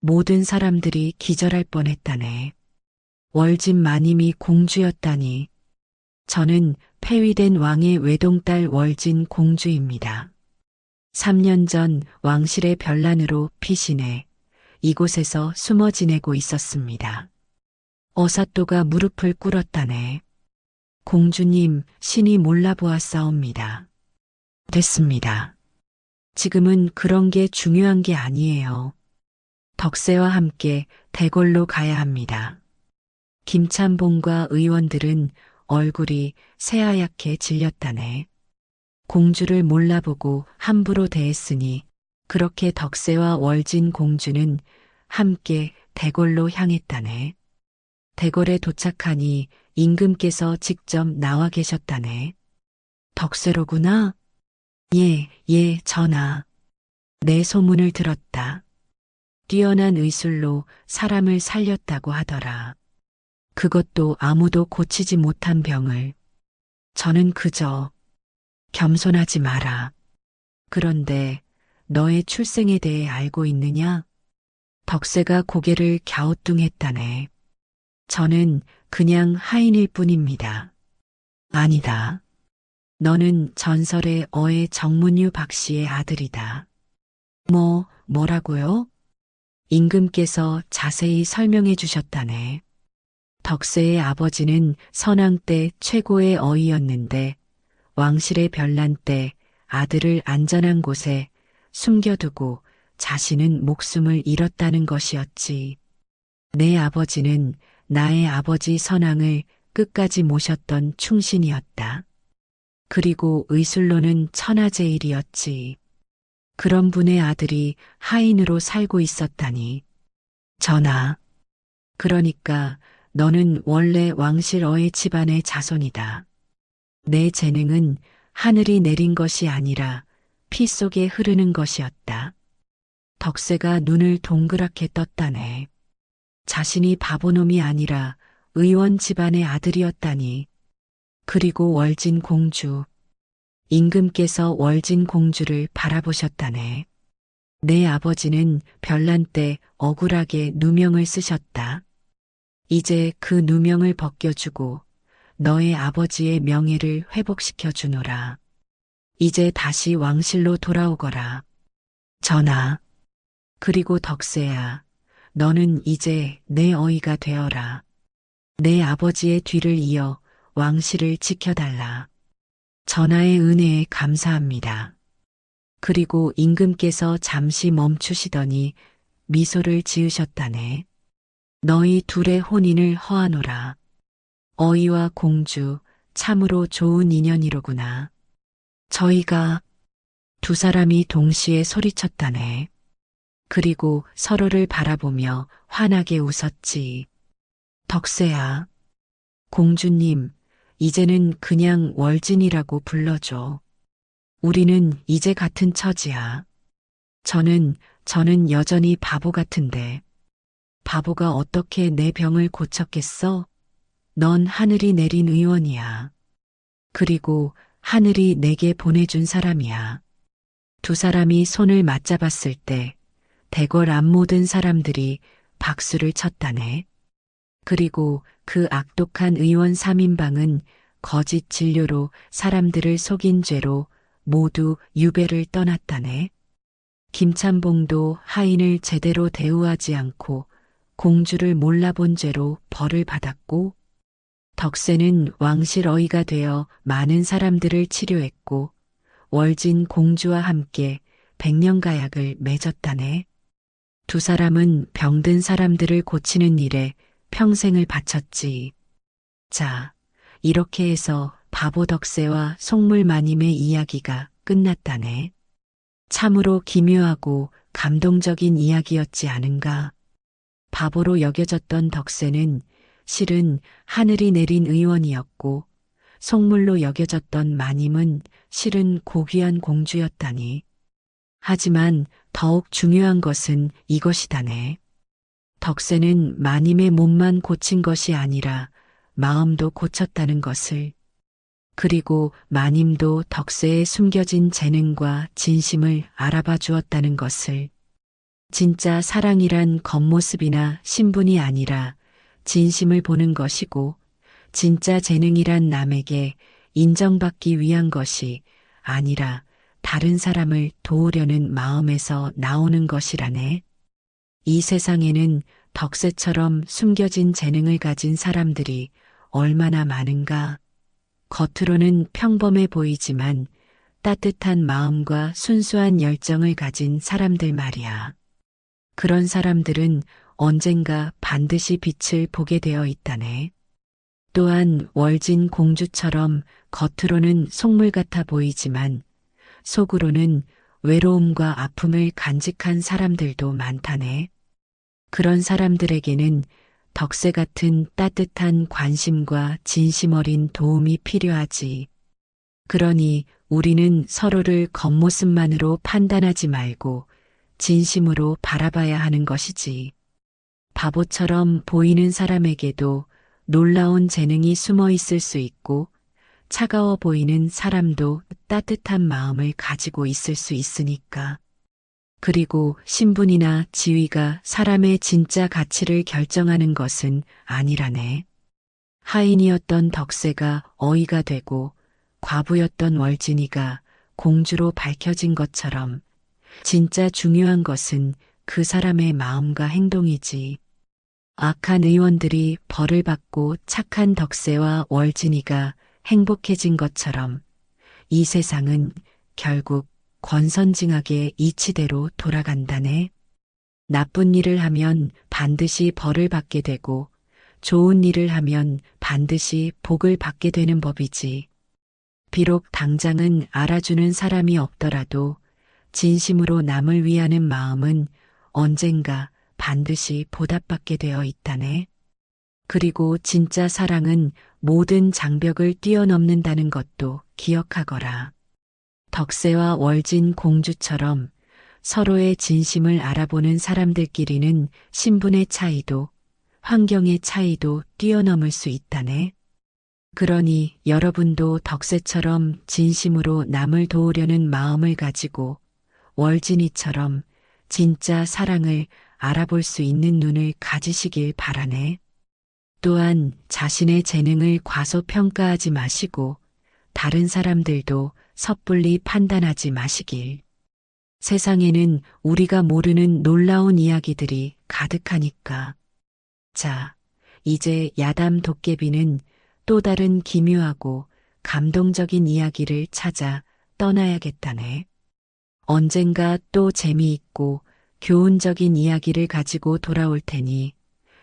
모든 사람들이 기절할 뻔했다네. 월진 마님이 공주였다니. 저는 폐위된 왕의 외동딸 월진 공주입니다. 3년 전 왕실의 변란으로 피신해 이곳에서 숨어 지내고 있었습니다. 어사또가 무릎을 꿇었다네. 공주님, 신이 몰라보았사옵니다. 됐습니다. 지금은 그런 게 중요한 게 아니에요. 덕세와 함께 대궐로 가야 합니다. 김참봉과 의원들은 얼굴이 새하얗게 질렸다네. 공주를 몰라보고 함부로 대했으니 그렇게 덕세와 월진 공주는 함께 대궐로 향했다네. 대궐에 도착하니 임금께서 직접 나와 계셨다네. 덕세로구나? 예, 전하. 내 소문을 들었다. 뛰어난 의술로 사람을 살렸다고 하더라. 그것도 아무도 고치지 못한 병을. 저는 그저 겸손하지 마라. 그런데 너의 출생에 대해 알고 있느냐? 덕세가 고개를 갸우뚱했다네. 저는 그냥 하인일 뿐입니다. 아니다. 너는 전설의 어의 정문유 박씨의 아들이다. 뭐라고요? 임금께서 자세히 설명해 주셨다네. 덕세의 아버지는 선왕 때 최고의 어이였는데 왕실의 변란 때 아들을 안전한 곳에 숨겨두고 자신은 목숨을 잃었다는 것이었지. 내 아버지는 나의 아버지 선왕을 끝까지 모셨던 충신이었다. 그리고 의술로는 천하제일이었지. 그런 분의 아들이 하인으로 살고 있었다니. 전하, 그러니까 너는 원래 왕실어의 집안의 자손이다. 내 재능은 하늘이 내린 것이 아니라 피 속에 흐르는 것이었다. 덕세가 눈을 동그랗게 떴다네. 자신이 바보놈이 아니라 의원 집안의 아들이었다니. 그리고 월진 공주. 임금께서 월진 공주를 바라보셨다네. 내 아버지는 변란 때 억울하게 누명을 쓰셨다. 이제 그 누명을 벗겨주고 너의 아버지의 명예를 회복시켜 주노라. 이제 다시 왕실로 돌아오거라. 전하. 그리고 덕세야, 너는 이제 내 어이가 되어라. 내 아버지의 뒤를 이어 왕실을 지켜달라. 전하의 은혜에 감사합니다. 그리고 임금께서 잠시 멈추시더니 미소를 지으셨다네. 너희 둘의 혼인을 허하노라. 어이와 공주, 참으로 좋은 인연이로구나. 저희가 두 사람이 동시에 소리쳤다네. 그리고 서로를 바라보며 환하게 웃었지. 덕세야, 공주님, 이제는 그냥 월진이라고 불러줘. 우리는 이제 같은 처지야. 저는 저는 여전히 바보 같은데. 바보가 어떻게 내 병을 고쳤겠어? 넌 하늘이 내린 의원이야. 그리고 하늘이 내게 보내준 사람이야. 두 사람이 손을 맞잡았을 때 대궐 앞 모든 사람들이 박수를 쳤다네. 그리고 그 악독한 의원 3인방은 거짓 진료로 사람들을 속인 죄로 모두 유배를 떠났다네. 김찬봉도 하인을 제대로 대우하지 않고 공주를 몰라본 죄로 벌을 받았고, 덕세는 왕실 어이가 되어 많은 사람들을 치료했고, 월진 공주와 함께 백년가약을 맺었다네. 두 사람은 병든 사람들을 고치는 일에 평생을 바쳤지. 자, 이렇게 해서 바보 덕세와 속물마님의 이야기가 끝났다네. 참으로 기묘하고 감동적인 이야기였지 않은가. 바보로 여겨졌던 덕세는 실은 하늘이 내린 의원이었고, 속물로 여겨졌던 마님은 실은 고귀한 공주였다니. 하지만 더욱 중요한 것은 이것이다네. 덕세는 마님의 몸만 고친 것이 아니라 마음도 고쳤다는 것을. 그리고 마님도 덕세의 숨겨진 재능과 진심을 알아봐 주었다는 것을. 진짜 사랑이란 겉모습이나 신분이 아니라 진심을 보는 것이고, 진짜 재능이란 남에게 인정받기 위한 것이 아니라 다른 사람을 도우려는 마음에서 나오는 것이라네. 이 세상에는 덕세처럼 숨겨진 재능을 가진 사람들이 얼마나 많은가. 겉으로는 평범해 보이지만 따뜻한 마음과 순수한 열정을 가진 사람들 말이야. 그런 사람들은 언젠가 반드시 빛을 보게 되어 있다네. 또한 월진 공주처럼 겉으로는 속물 같아 보이지만 속으로는 외로움과 아픔을 간직한 사람들도 많다네. 그런 사람들에게는 덕세 같은 따뜻한 관심과 진심 어린 도움이 필요하지. 그러니 우리는 서로를 겉모습만으로 판단하지 말고 진심으로 바라봐야 하는 것이지. 바보처럼 보이는 사람에게도 놀라운 재능이 숨어 있을 수 있고, 차가워 보이는 사람도 따뜻한 마음을 가지고 있을 수 있으니까. 그리고 신분이나 지위가 사람의 진짜 가치를 결정하는 것은 아니라네. 하인이었던 덕세가 어이가 되고 과부였던 월진이가 공주로 밝혀진 것처럼 진짜 중요한 것은 그 사람의 마음과 행동이지. 악한 의원들이 벌을 받고 착한 덕세와 월진이가 행복해진 것처럼 이 세상은 결국 권선징악의 이치대로 돌아간다네. 나쁜 일을 하면 반드시 벌을 받게 되고 좋은 일을 하면 반드시 복을 받게 되는 법이지. 비록 당장은 알아주는 사람이 없더라도 진심으로 남을 위하는 마음은 언젠가 반드시 보답받게 되어 있다네. 그리고 진짜 사랑은 모든 장벽을 뛰어넘는다는 것도 기억하거라. 덕세와 월진 공주처럼 서로의 진심을 알아보는 사람들끼리는 신분의 차이도 환경의 차이도 뛰어넘을 수 있다네. 그러니 여러분도 덕세처럼 진심으로 남을 도우려는 마음을 가지고 월진이처럼 진짜 사랑을 알아볼 수 있는 눈을 가지시길 바라네. 또한 자신의 재능을 과소평가하지 마시고 다른 사람들도 섣불리 판단하지 마시길. 세상에는 우리가 모르는 놀라운 이야기들이 가득하니까. 자, 이제 야담 도깨비는 또 다른 기묘하고 감동적인 이야기를 찾아 떠나야겠다네. 언젠가 또 재미있고 교훈적인 이야기를 가지고 돌아올 테니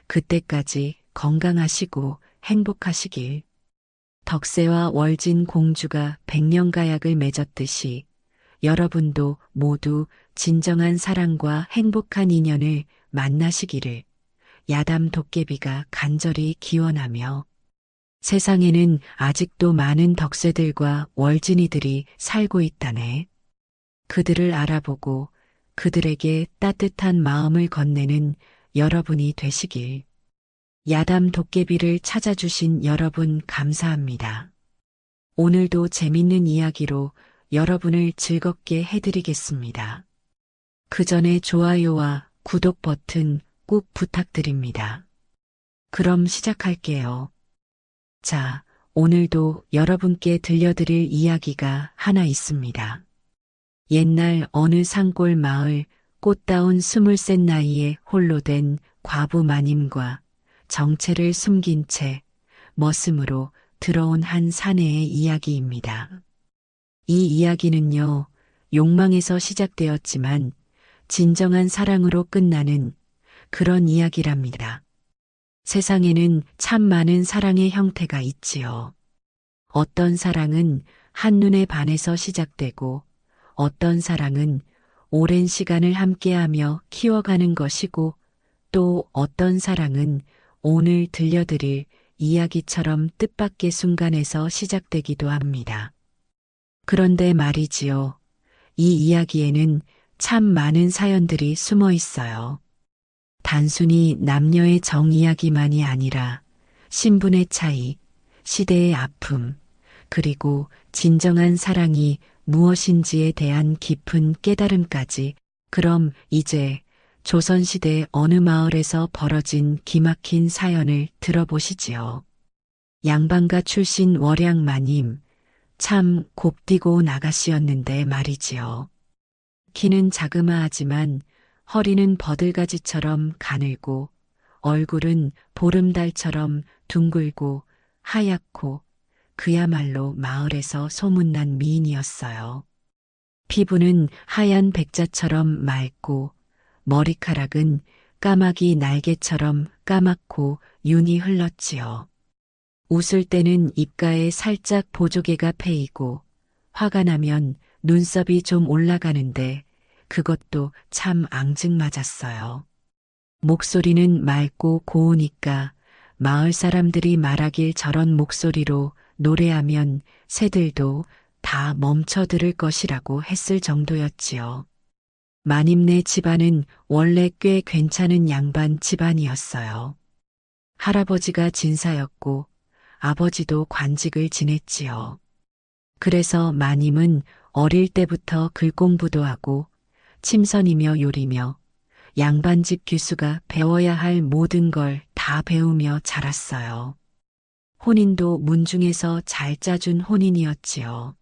그때까지 건강하시고 행복하시길. 덕세와 월진 공주가 백년가약을 맺었듯이 여러분도 모두 진정한 사랑과 행복한 인연을 만나시기를 야담 도깨비가 간절히 기원하며, 세상에는 아직도 많은 덕세들과 월진이들이 살고 있다네. 그들을 알아보고 그들에게 따뜻한 마음을 건네는 여러분이 되시길. 야담 도깨비를 찾아주신 여러분 감사합니다. 오늘도 재밌는 이야기로 여러분을 즐겁게 해드리겠습니다. 그 전에 좋아요와 구독 버튼 꼭 부탁드립니다. 그럼 시작할게요. 자, 오늘도 여러분께 들려드릴 이야기가 하나 있습니다. 옛날 어느 산골 마을 꽃다운 23 나이에 홀로 된 과부 마님과 정체를 숨긴 채 머슴으로 들어온 한 사내의 이야기입니다. 이 이야기는요, 욕망에서 시작되었지만 진정한 사랑으로 끝나는 그런 이야기랍니다. 세상에는 참 많은 사랑의 형태가 있지요. 어떤 사랑은 한눈에 반해서 시작되고 어떤 사랑은 오랜 시간을 함께하며 키워가는 것이고 또 어떤 사랑은 오늘 들려드릴 이야기처럼 뜻밖의 순간에서 시작되기도 합니다. 그런데 말이지요. 이 이야기에는 참 많은 사연들이 숨어 있어요. 단순히 남녀의 정 이야기만이 아니라 신분의 차이, 시대의 아픔, 그리고 진정한 사랑이 무엇인지에 대한 깊은 깨달음까지. 그럼 이제 조선시대 어느 마을에서 벌어진 기막힌 사연을 들어보시지요. 양반가 출신 월양마님, 참 곱디고 온 아가씨였는데 말이지요. 키는 자그마하지만 허리는 버들가지처럼 가늘고 얼굴은 보름달처럼 둥글고 하얗고 그야말로 마을에서 소문난 미인이었어요. 피부는 하얀 백자처럼 맑고 머리카락은 까마귀 날개처럼 까맣고 윤이 흘렀지요. 웃을 때는 입가에 살짝 보조개가 패이고 화가 나면 눈썹이 좀 올라가는데 그것도 참 앙증맞았어요. 목소리는 맑고 고우니까 마을 사람들이 말하길 저런 목소리로 노래하면 새들도 다 멈춰 들을 것이라고 했을 정도였지요. 마님네 집안은 원래 꽤 괜찮은 양반 집안이었어요. 할아버지가 진사였고 아버지도 관직을 지냈지요. 그래서 마님은 어릴 때부터 글공부도 하고 침선이며 요리며 양반집 규수가 배워야 할 모든 걸 다 배우며 자랐어요. 혼인도 문중에서 잘 짜준 혼인이었지요.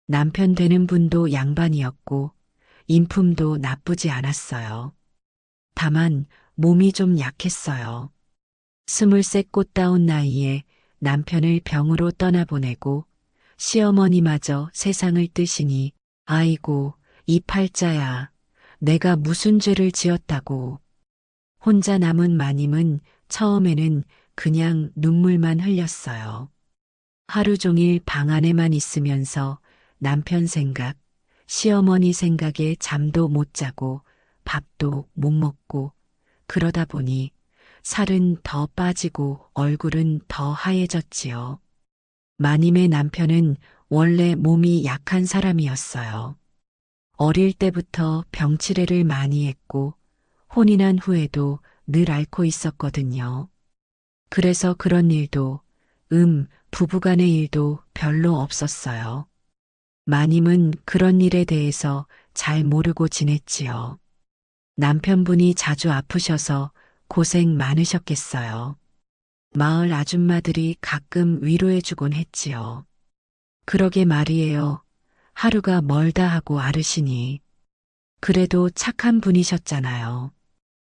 남편 되는 분도 양반이었고 인품도 나쁘지 않았어요. 다만 몸이 좀 약했어요. 23 꽃다운 나이에 남편을 병으로 떠나보내고 시어머니마저 세상을 뜨시니 아이고 이 팔자야 내가 무슨 죄를 지었다고. 혼자 남은 마님은 처음에는 그냥 눈물만 흘렸어요. 하루 종일 방 안에만 있으면서 남편 생각, 시어머니 생각에 잠도 못 자고 밥도 못 먹고 그러다 보니 살은 더 빠지고 얼굴은 더 하얘졌지요. 마님의 남편은 원래 몸이 약한 사람이었어요. 어릴 때부터 병치레를 많이 했고 혼인한 후에도 늘 앓고 있었거든요. 그래서 그런 일도, 부부간의 일도 별로 없었어요. 마님은 그런 일에 대해서 잘 모르고 지냈지요. 남편분이 자주 아프셔서 고생 많으셨겠어요. 마을 아줌마들이 가끔 위로해주곤 했지요. 그러게 말이에요. 하루가 멀다 하고 앓으시니. 그래도 착한 분이셨잖아요.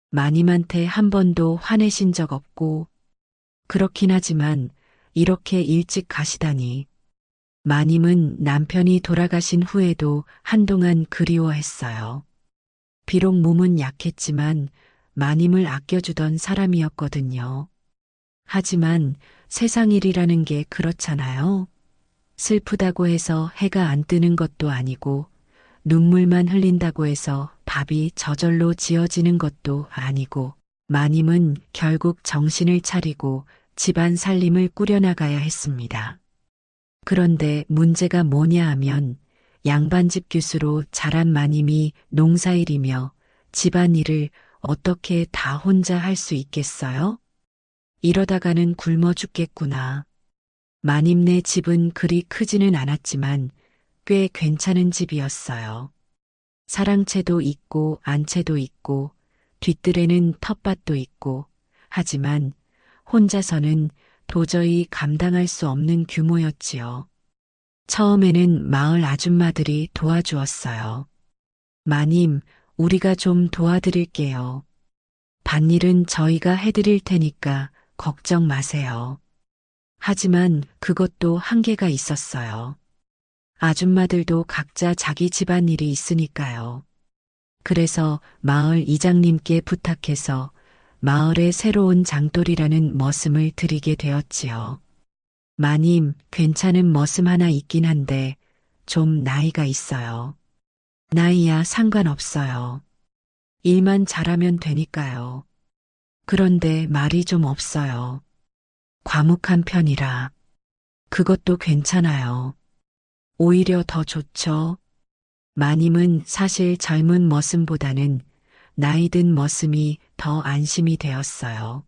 마님한테 한 번도 화내신 적 없고, 그렇긴 하지만 이렇게 일찍 가시다니. 마님은 남편이 돌아가신 후에도 한동안 그리워했어요. 비록 몸은 약했지만 마님을 아껴주던 사람이었거든요. 하지만 세상 일이라는 게 그렇잖아요. 슬프다고 해서 해가 안 뜨는 것도 아니고 눈물만 흘린다고 해서 밥이 저절로 지어지는 것도 아니고 마님은 결국 정신을 차리고 집안 살림을 꾸려나가야 했습니다. 그런데 문제가 뭐냐 하면 양반집 교수로 자란 마님이 농사일이며 집안일을 어떻게 다 혼자 할 수 있겠어요? 이러다가는 굶어 죽겠구나. 마님네 집은 그리 크지는 않았지만 꽤 괜찮은 집이었어요. 사랑채도 있고 안채도 있고 뒷뜰에는 텃밭도 있고 하지만 혼자서는 도저히 감당할 수 없는 규모였지요. 처음에는 마을 아줌마들이 도와주었어요. 마님, 우리가 좀 도와드릴게요. 밭일은 저희가 해드릴 테니까 걱정 마세요. 하지만 그것도 한계가 있었어요. 아줌마들도 각자 자기 집안일이 있으니까요. 그래서 마을 이장님께 부탁해서 마을에 새로운 장돌이라는 머슴을 들이게 되었지요. 마님, 괜찮은 머슴 하나 있긴 한데 좀 나이가 있어요. 나이야 상관없어요. 일만 잘하면 되니까요. 그런데 말이 좀 없어요. 과묵한 편이라. 그것도 괜찮아요. 오히려 더 좋죠. 마님은 사실 젊은 머슴보다는 나이 든 머슴이 더 안심이 되었어요.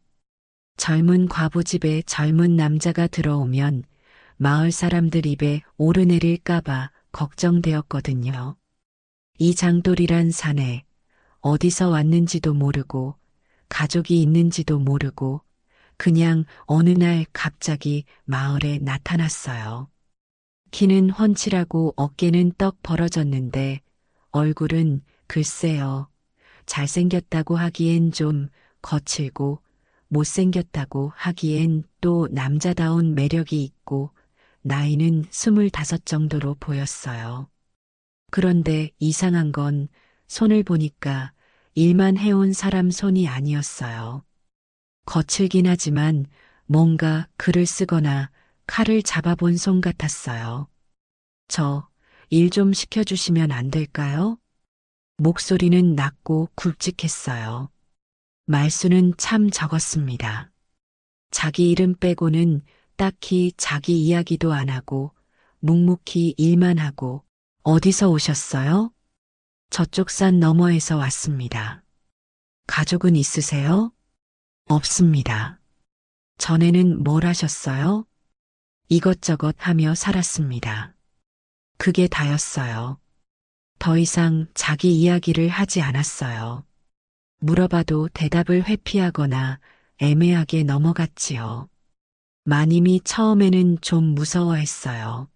젊은 과부집에 젊은 남자가 들어오면 마을 사람들 입에 오르내릴까봐 걱정되었거든요. 이 장돌이란 사내, 어디서 왔는지도 모르고, 가족이 있는지도 모르고, 그냥 어느 날 갑자기 마을에 나타났어요. 키는 훤칠하고 어깨는 떡 벌어졌는데, 얼굴은 글쎄요, 잘생겼다고 하기엔 좀 거칠고, 못생겼다고 하기엔 또 남자다운 매력이 있고 나이는 25 정도로 보였어요. 그런데 이상한 건 손을 보니까 일만 해온 사람 손이 아니었어요. 거칠긴 하지만 뭔가 글을 쓰거나 칼을 잡아본 손 같았어요. 저 일 좀 시켜주시면 안 될까요? 목소리는 낮고 굵직했어요. 말수는 참 적었습니다. 자기 이름 빼고는 딱히 자기 이야기도 안 하고 묵묵히 일만 하고 어디서 오셨어요? 저쪽 산 너머에서 왔습니다. 가족은 있으세요? 없습니다. 전에는 뭘 하셨어요? 이것저것 하며 살았습니다. 그게 다였어요. 더 이상 자기 이야기를 하지 않았어요. 물어봐도 대답을 회피하거나 애매하게 넘어갔지요. 마님이 처음에는 좀 무서워했어요.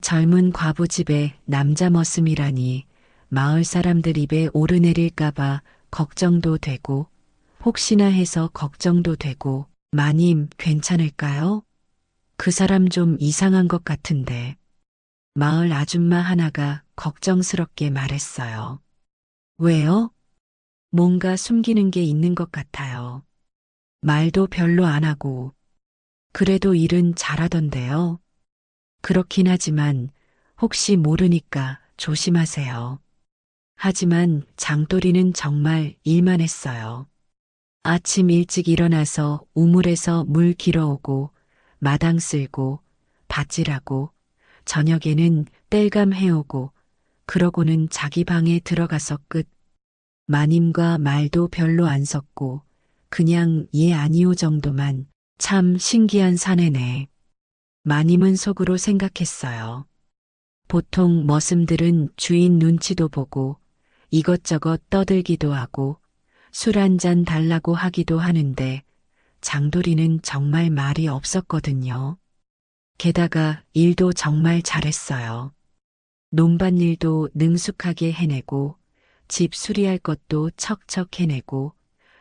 젊은 과부집에 남자 머슴이라니 마을 사람들 입에 오르내릴까봐 걱정도 되고 혹시나 해서 걱정도 되고 마님 괜찮을까요? 그 사람 좀 이상한 것 같은데 마을 아줌마 하나가 걱정스럽게 말했어요. 왜요? 뭔가 숨기는 게 있는 것 같아요. 말도 별로 안 하고, 그래도 일은 잘하던데요. 그렇긴 하지만 혹시 모르니까 조심하세요. 하지만 장돌이는 정말 일만 했어요. 아침 일찍 일어나서 우물에서 물 길어오고, 마당 쓸고, 밭질하고, 저녁에는 땔감 해오고, 그러고는 자기 방에 들어가서 끝. 마님과 말도 별로 안 섞고 그냥 예 아니오 정도만 참 신기한 사내네. 마님은 속으로 생각했어요. 보통 머슴들은 주인 눈치도 보고 이것저것 떠들기도 하고 술 한 잔 달라고 하기도 하는데 장돌이는 정말 말이 없었거든요. 게다가 일도 정말 잘했어요. 논밭일도 능숙하게 해내고 집 수리할 것도 척척 해내고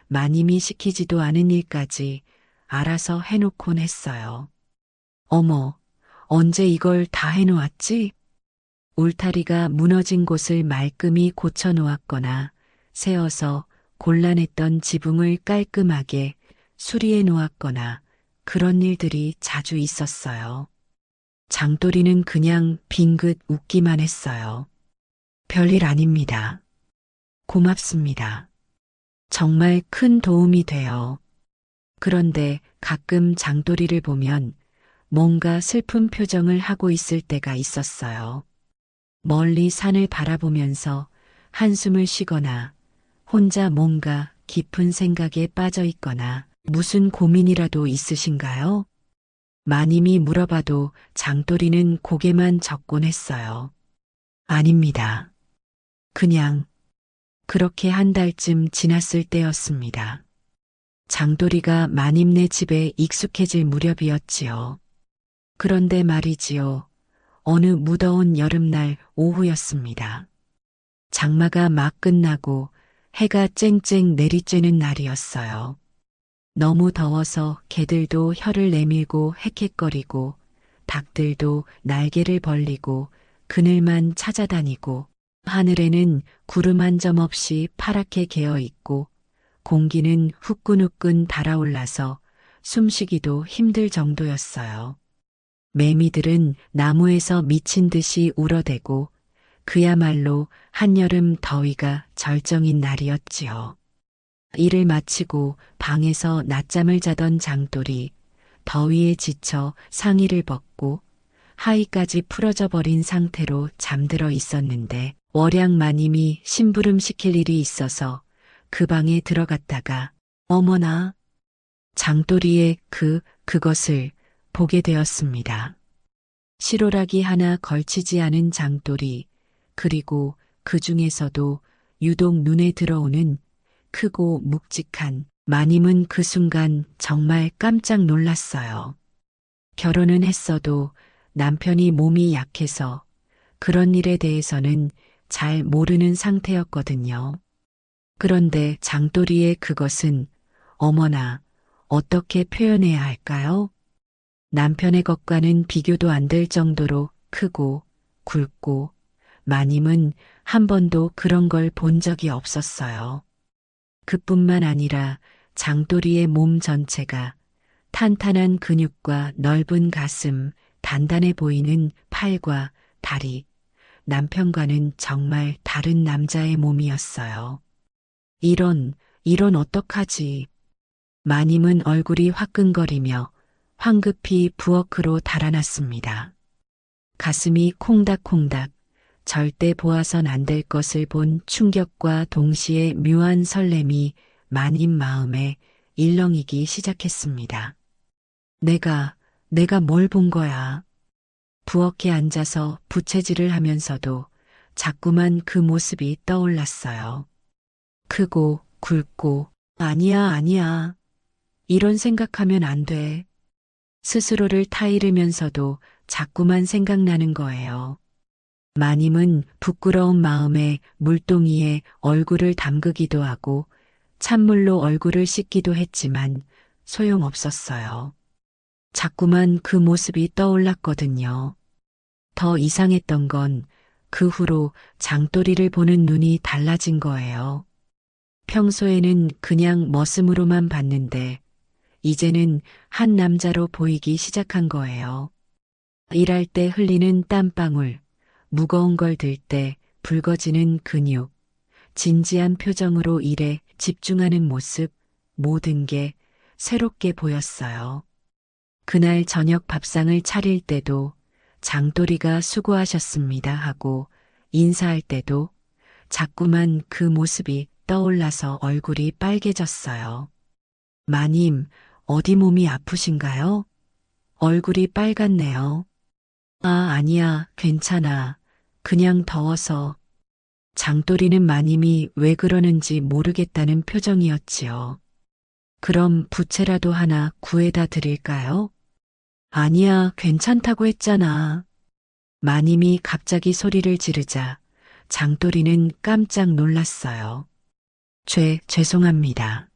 마님이 시키지도 않은 일까지 알아서 해놓곤 했어요. 어머, 언제 이걸 다 해놓았지? 울타리가 무너진 곳을 말끔히 고쳐놓았거나 세어서 곤란했던 지붕을 깔끔하게 수리해 놓았거나 그런 일들이 자주 있었어요. 장돌이는 그냥 빙긋 웃기만 했어요. 별일 아닙니다. 고맙습니다. 정말 큰 도움이 돼요. 그런데 가끔 장돌이를 보면 뭔가 슬픈 표정을 하고 있을 때가 있었어요. 멀리 산을 바라보면서 한숨을 쉬거나 혼자 뭔가 깊은 생각에 빠져 있거나 무슨 고민이라도 있으신가요? 마님이 물어봐도 장돌이는 고개만 젓곤 했어요. 아닙니다. 그냥 그렇게 한 달쯤 지났을 때였습니다. 장돌이가 마님네 집에 익숙해질 무렵이었지요. 그런데 말이지요. 어느 무더운 여름날 오후였습니다. 장마가 막 끝나고 해가 쨍쨍 내리쬐는 날이었어요. 너무 더워서 개들도 혀를 내밀고 헥헥거리고 닭들도 날개를 벌리고 그늘만 찾아다니고 하늘에는 구름 한 점 없이 파랗게 개어 있고 공기는 후끈후끈 달아올라서 숨쉬기도 힘들 정도였어요. 매미들은 나무에서 미친 듯이 울어대고 그야말로 한여름 더위가 절정인 날이었지요. 일을 마치고 방에서 낮잠을 자던 장돌이 더위에 지쳐 상의를 벗고 하의까지 풀어져 버린 상태로 잠들어 있었는데 월양 마님이 심부름 시킬 일이 있어서 그 방에 들어갔다가 어머나 장돌이의 그것을 보게 되었습니다. 실오라기 하나 걸치지 않은 장돌이 그리고 그 중에서도 유독 눈에 들어오는 크고 묵직한 마님은 그 순간 정말 깜짝 놀랐어요. 결혼은 했어도 남편이 몸이 약해서 그런 일에 대해서는 잘 모르는 상태였거든요. 그런데 장돌이의 그것은 어머나 어떻게 표현해야 할까요? 남편의 것과는 비교도 안 될 정도로 크고 굵고 마님은 한 번도 그런 걸 본 적이 없었어요. 그뿐만 아니라 장돌이의 몸 전체가 탄탄한 근육과 넓은 가슴, 단단해 보이는 팔과 다리, 남편과는 정말 다른 남자의 몸이었어요. 이런 어떡하지? 마님은 얼굴이 화끈거리며 황급히 부엌으로 달아났습니다. 가슴이 콩닥콩닥 절대 보아선 안 될 것을 본 충격과 동시에 묘한 설렘이 마님 마음에 일렁이기 시작했습니다. 내가 뭘 본 거야? 부엌에 앉아서 부채질을 하면서도 자꾸만 그 모습이 떠올랐어요. 크고 굵고 아니야. 이런 생각하면 안 돼. 스스로를 타이르면서도 자꾸만 생각나는 거예요. 마님은 부끄러운 마음에 물동이에 얼굴을 담그기도 하고 찬물로 얼굴을 씻기도 했지만 소용없었어요. 자꾸만 그 모습이 떠올랐거든요. 더 이상했던 건 그 후로 장돌이를 보는 눈이 달라진 거예요. 평소에는 그냥 머슴으로만 봤는데 이제는 한 남자로 보이기 시작한 거예요. 일할 때 흘리는 땀방울, 무거운 걸 들 때 붉어지는 근육, 진지한 표정으로 일에 집중하는 모습, 모든 게 새롭게 보였어요. 그날 저녁 밥상을 차릴 때도 장돌이가 수고하셨습니다 하고 인사할 때도 자꾸만 그 모습이 떠올라서 얼굴이 빨개졌어요. 마님, 어디 몸이 아프신가요? 얼굴이 빨갛네요. 아니야, 괜찮아. 그냥 더워서. 장돌이는 마님이 왜 그러는지 모르겠다는 표정이었지요. 그럼 부채라도 하나 구해다 드릴까요? 아니야, 괜찮다고 했잖아. 마님이 갑자기 소리를 지르자 장돌이는 깜짝 놀랐어요. 죄송합니다.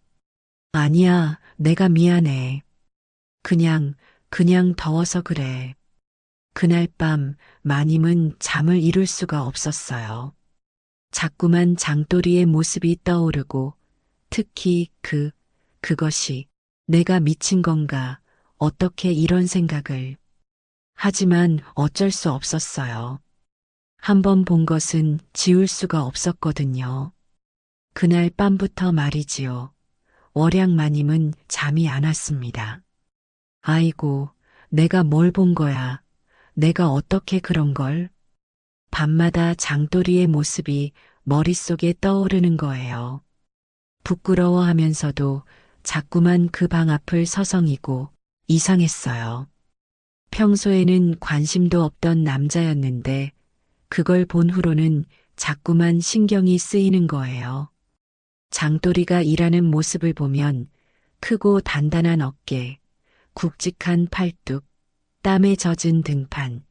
아니야, 내가 미안해. 그냥 더워서 그래. 그날 밤 마님은 잠을 이룰 수가 없었어요. 자꾸만 장돌이의 모습이 떠오르고 특히 그것이 내가 미친 건가 어떻게 이런 생각을. 하지만 어쩔 수 없었어요. 한 번 본 것은 지울 수가 없었거든요. 그날 밤부터 말이지요. 월양 마님은 잠이 안 왔습니다. 아이고, 내가 뭘 본 거야. 내가 어떻게 그런 걸. 밤마다 장돌이의 모습이 머릿속에 떠오르는 거예요. 부끄러워하면서도 자꾸만 그 방 앞을 서성이고 이상했어요. 평소에는 관심도 없던 남자였는데 그걸 본 후로는 자꾸만 신경이 쓰이는 거예요. 장돌이가 일하는 모습을 보면 크고 단단한 어깨, 굵직한 팔뚝, 땀에 젖은 등판,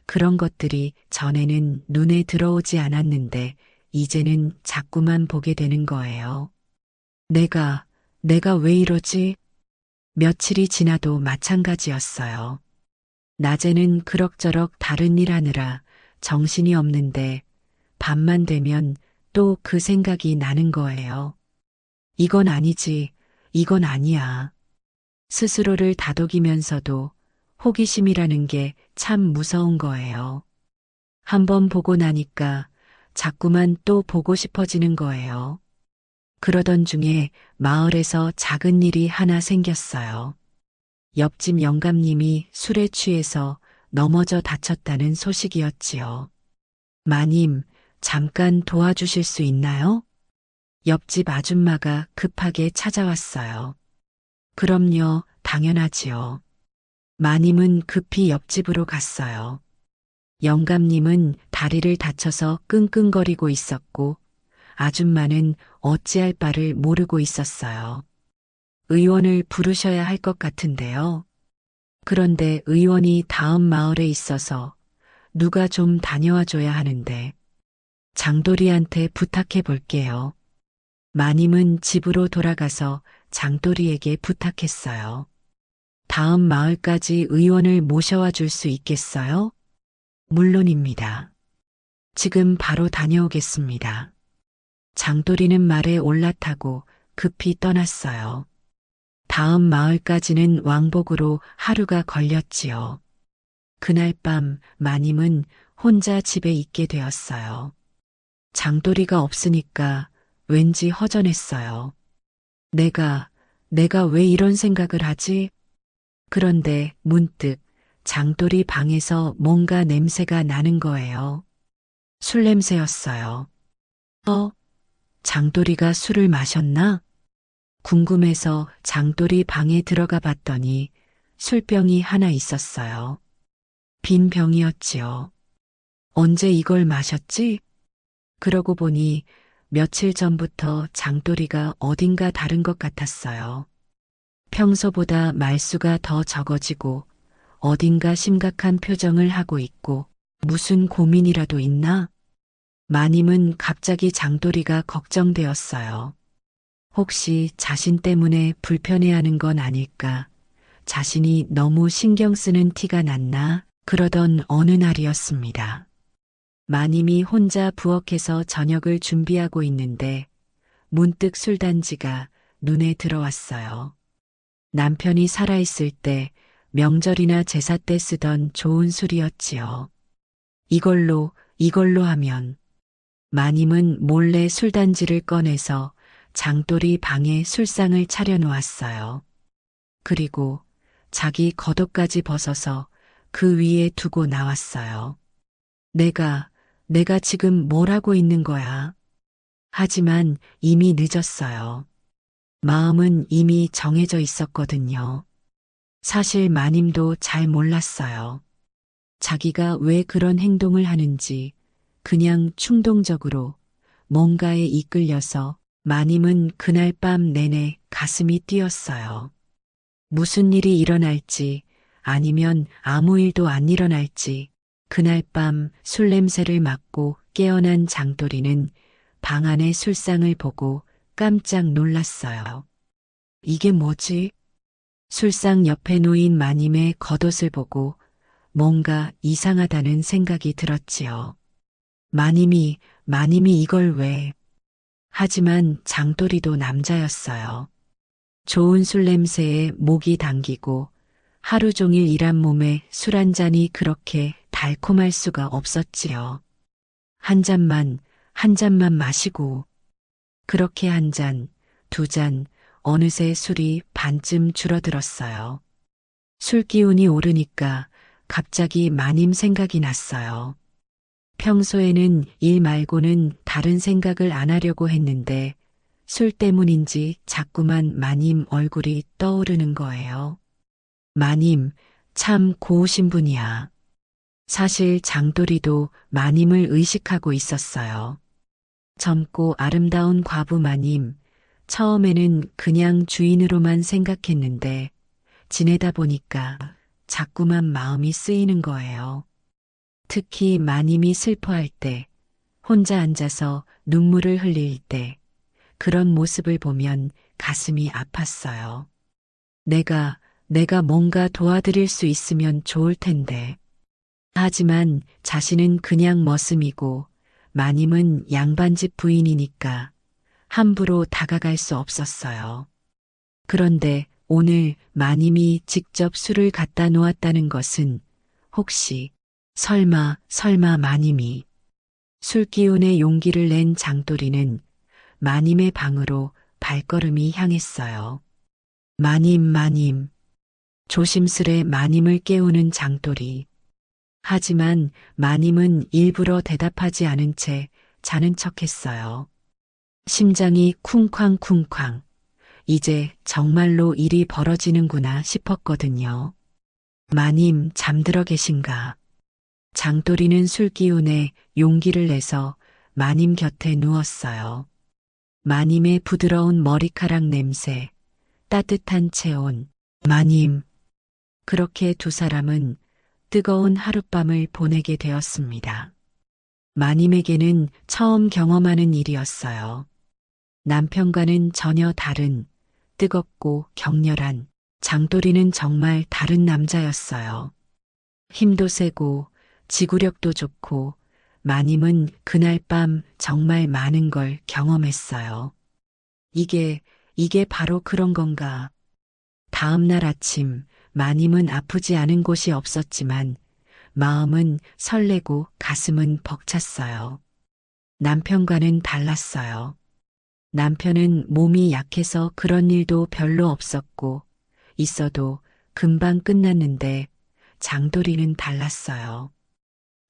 그런 것들이 전에는 눈에 들어오지 않았는데 이제는 자꾸만 보게 되는 거예요. 내가 왜 이러지? 며칠이 지나도 마찬가지였어요. 낮에는 그럭저럭 다른 일 하느라 정신이 없는데 밤만 되면 또 그 생각이 나는 거예요. 이건 아니지, 이건 아니야. 스스로를 다독이면서도 호기심이라는 게 참 무서운 거예요. 한번 보고 나니까 자꾸만 또 보고 싶어지는 거예요. 그러던 중에 마을에서 작은 일이 하나 생겼어요. 옆집 영감님이 술에 취해서 넘어져 다쳤다는 소식이었지요. 마님, 잠깐 도와주실 수 있나요? 옆집 아줌마가 급하게 찾아왔어요. 그럼요, 당연하지요. 마님은 급히 옆집으로 갔어요. 영감님은 다리를 다쳐서 끙끙거리고 있었고, 아줌마는 어찌할 바를 모르고 있었어요. 의원을 부르셔야 할 것 같은데요. 그런데 의원이 다음 마을에 있어서 누가 좀 다녀와 줘야 하는데, 장돌이한테 부탁해 볼게요. 마님은 집으로 돌아가서 장돌이에게 부탁했어요. 다음 마을까지 의원을 모셔와 줄 수 있겠어요? 물론입니다. 지금 바로 다녀오겠습니다. 장돌이는 말에 올라타고 급히 떠났어요. 다음 마을까지는 왕복으로 하루가 걸렸지요. 그날 밤 마님은 혼자 집에 있게 되었어요. 장돌이가 없으니까 왠지 허전했어요. 내가 왜 이런 생각을 하지? 그런데 문득 장돌이 방에서 뭔가 냄새가 나는 거예요. 술 냄새였어요. 장돌이가 술을 마셨나? 궁금해서 장돌이 방에 들어가 봤더니 술병이 하나 있었어요. 빈 병이었지요. 언제 이걸 마셨지? 그러고 보니 며칠 전부터 장돌이가 어딘가 다른 것 같았어요. 평소보다 말수가 더 적어지고 어딘가 심각한 표정을 하고 있고 무슨 고민이라도 있나? 마님은 갑자기 장돌이가 걱정되었어요. 혹시 자신 때문에 불편해하는 건 아닐까? 자신이 너무 신경 쓰는 티가 났나? 그러던 어느 날이었습니다. 마님이 혼자 부엌에서 저녁을 준비하고 있는데 문득 술단지가 눈에 들어왔어요. 남편이 살아있을 때 명절이나 제사 때 쓰던 좋은 술이었지요. 이걸로 하면 마님은 몰래 술단지를 꺼내서 장돌이 방에 술상을 차려놓았어요. 그리고 자기 겉옷까지 벗어서 그 위에 두고 나왔어요. 내가 지금 뭘 하고 있는 거야? 하지만 이미 늦었어요. 마음은 이미 정해져 있었거든요. 사실 마님도 잘 몰랐어요. 자기가 왜 그런 행동을 하는지 그냥 충동적으로 뭔가에 이끌려서 마님은 그날 밤 내내 가슴이 뛰었어요. 무슨 일이 일어날지 아니면 아무 일도 안 일어날지 그날 밤 술 냄새를 맡고 깨어난 장돌이는 방 안의 술상을 보고 깜짝 놀랐어요. 이게 뭐지? 술상 옆에 놓인 마님의 겉옷을 보고 뭔가 이상하다는 생각이 들었지요. 마님이 이걸 왜? 하지만 장돌이도 남자였어요. 좋은 술 냄새에 목이 당기고 하루 종일 일한 몸에 술 한 잔이 그렇게 달콤할 수가 없었지요. 한 잔만 마시고 그렇게 한 잔, 두 잔, 어느새 술이 반쯤 줄어들었어요. 술 기운이 오르니까 갑자기 마님 생각이 났어요. 평소에는 일 말고는 다른 생각을 안 하려고 했는데 술 때문인지 자꾸만 마님 얼굴이 떠오르는 거예요. 마님, 참 고우신 분이야. 사실 장돌이도 마님을 의식하고 있었어요. 젊고 아름다운 과부 마님, 처음에는 그냥 주인으로만 생각했는데 지내다 보니까 자꾸만 마음이 쓰이는 거예요. 특히 마님이 슬퍼할 때, 혼자 앉아서 눈물을 흘릴 때, 그런 모습을 보면 가슴이 아팠어요. 내가 뭔가 도와드릴 수 있으면 좋을 텐데. 하지만 자신은 그냥 머슴이고 마님은 양반집 부인이니까 함부로 다가갈 수 없었어요. 그런데 오늘 마님이 직접 술을 갖다 놓았다는 것은 혹시 설마 마님이 술 기운에 용기를 낸 장돌이는 마님의 방으로 발걸음이 향했어요. 마님. 조심스레 마님을 깨우는 장돌이. 하지만 마님은 일부러 대답하지 않은 채 자는 척했어요. 심장이 쿵쾅쿵쾅. 이제 정말로 일이 벌어지는구나 싶었거든요. 마님 잠들어 계신가? 장돌이는 술 기운에 용기를 내서 마님 곁에 누웠어요. 마님의 부드러운 머리카락 냄새, 따뜻한 체온, 마님. 그렇게 두 사람은 뜨거운 하룻밤을 보내게 되었습니다. 마님에게는 처음 경험하는 일이었어요. 남편과는 전혀 다른 뜨겁고 격렬한 장돌이는 정말 다른 남자였어요. 힘도 세고 지구력도 좋고 마님은 그날 밤 정말 많은 걸 경험했어요. 이게 바로 그런 건가? 다음 날 아침 마님은 아프지 않은 곳이 없었지만 마음은 설레고 가슴은 벅찼어요. 남편과는 달랐어요. 남편은 몸이 약해서 그런 일도 별로 없었고 있어도 금방 끝났는데 장돌이는 달랐어요.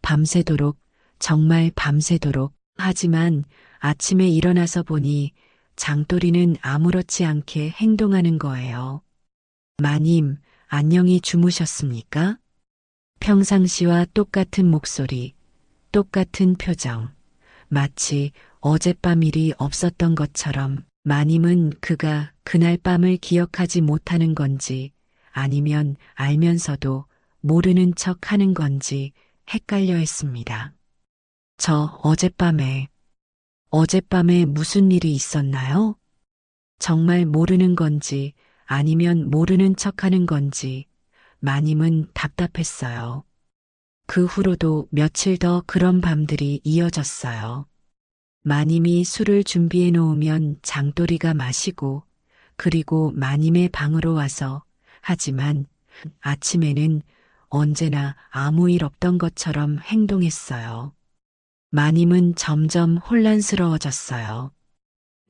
밤새도록, 정말 밤새도록. 하지만 아침에 일어나서 보니 장돌이는 아무렇지 않게 행동하는 거예요. 마님, 안녕히 주무셨습니까? 평상시와 똑같은 목소리, 똑같은 표정. 마치 어젯밤 일이 없었던 것처럼 마님은 그가 그날 밤을 기억하지 못하는 건지 아니면 알면서도 모르는 척 하는 건지 헷갈려 했습니다. 저 어젯밤에 무슨 일이 있었나요? 정말 모르는 건지 아니면 모르는 척 하는 건지 마님은 답답했어요. 그 후로도 며칠 더 그런 밤들이 이어졌어요. 마님이 술을 준비해 놓으면 장돌이가 마시고 그리고 마님의 방으로 와서 하지만 아침에는 언제나 아무 일 없던 것처럼 행동했어요. 마님은 점점 혼란스러워졌어요.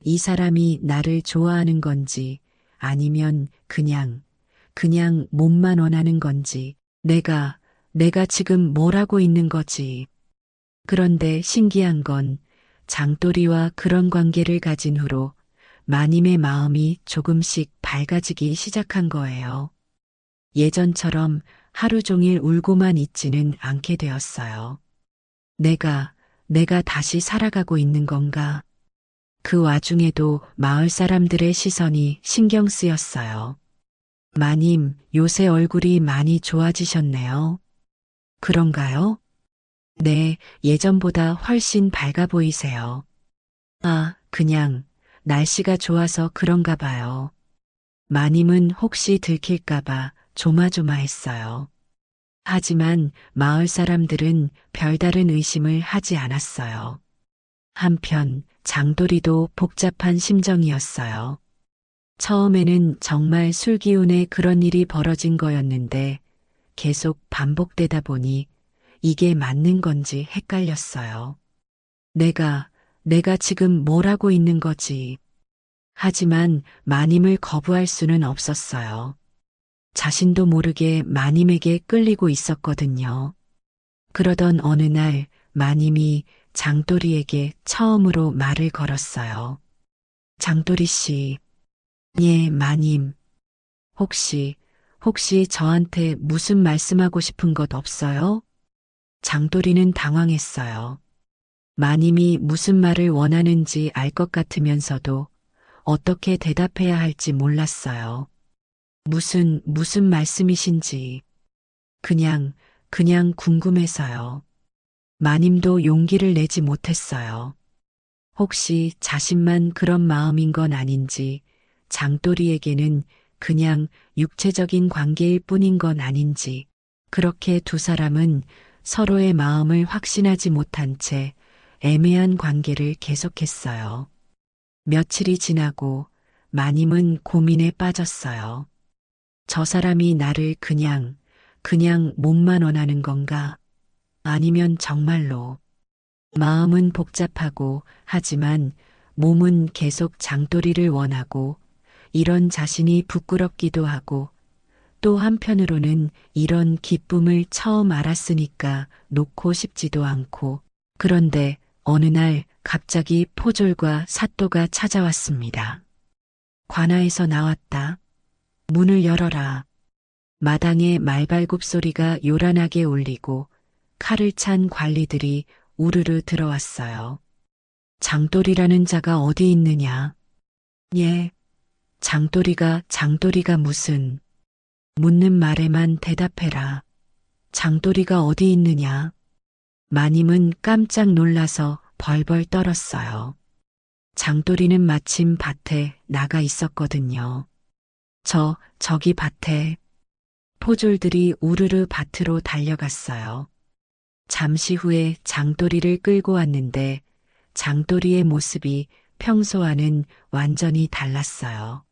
이 사람이 나를 좋아하는 건지 아니면 그냥 몸만 원하는 건지 내가 지금 뭘 하고 있는 거지. 그런데 신기한 건 장돌이와 그런 관계를 가진 후로 마님의 마음이 조금씩 밝아지기 시작한 거예요. 예전처럼 하루 종일 울고만 있지는 않게 되었어요. 내가 다시 살아가고 있는 건가? 그 와중에도 마을 사람들의 시선이 신경 쓰였어요. 마님, 요새 얼굴이 많이 좋아지셨네요. 그런가요? 네, 예전보다 훨씬 밝아 보이세요. 아, 그냥 날씨가 좋아서 그런가 봐요. 마님은 혹시 들킬까봐 조마조마했어요. 하지만 마을 사람들은 별다른 의심을 하지 않았어요. 한편 장돌이도 복잡한 심정이었어요. 처음에는 정말 술 기운에 그런 일이 벌어진 거였는데 계속 반복되다 보니 이게 맞는 건지 헷갈렸어요. 내가 지금 뭘 하고 있는 거지? 하지만 마님을 거부할 수는 없었어요. 자신도 모르게 마님에게 끌리고 있었거든요. 그러던 어느 날 마님이 장돌이에게 처음으로 말을 걸었어요. 장돌이 씨, 예, 마님. 혹시 저한테 무슨 말씀하고 싶은 것 없어요? 장돌이는 당황했어요. 마님이 무슨 말을 원하는지 알 것 같으면서도 어떻게 대답해야 할지 몰랐어요. 무슨 말씀이신지. 그냥 궁금해서요. 마님도 용기를 내지 못했어요. 혹시 자신만 그런 마음인 건 아닌지, 장돌이에게는 그냥 육체적인 관계일 뿐인 건 아닌지, 그렇게 두 사람은 서로의 마음을 확신하지 못한 채 애매한 관계를 계속했어요. 며칠이 지나고 마님은 고민에 빠졌어요. 저 사람이 나를 그냥 몸만 원하는 건가? 아니면 정말로. 마음은 복잡하고 하지만 몸은 계속 장돌이를 원하고 이런 자신이 부끄럽기도 하고 또 한편으로는 이런 기쁨을 처음 알았으니까 놓고 싶지도 않고 그런데 어느 날 갑자기 포졸과 사또가 찾아왔습니다. 관아에서 나왔다. 문을 열어라. 마당에 말발굽 소리가 요란하게 울리고 칼을 찬 관리들이 우르르 들어왔어요. 장돌이라는 자가 어디 있느냐? 예, 장돌이가 무슨. 묻는 말에만 대답해라. 장돌이가 어디 있느냐? 마님은 깜짝 놀라서 벌벌 떨었어요. 장돌이는 마침 밭에 나가 있었거든요. 저기 밭에. 포졸들이 우르르 밭으로 달려갔어요. 잠시 후에 장돌이를 끌고 왔는데 장돌이의 모습이 평소와는 완전히 달랐어요.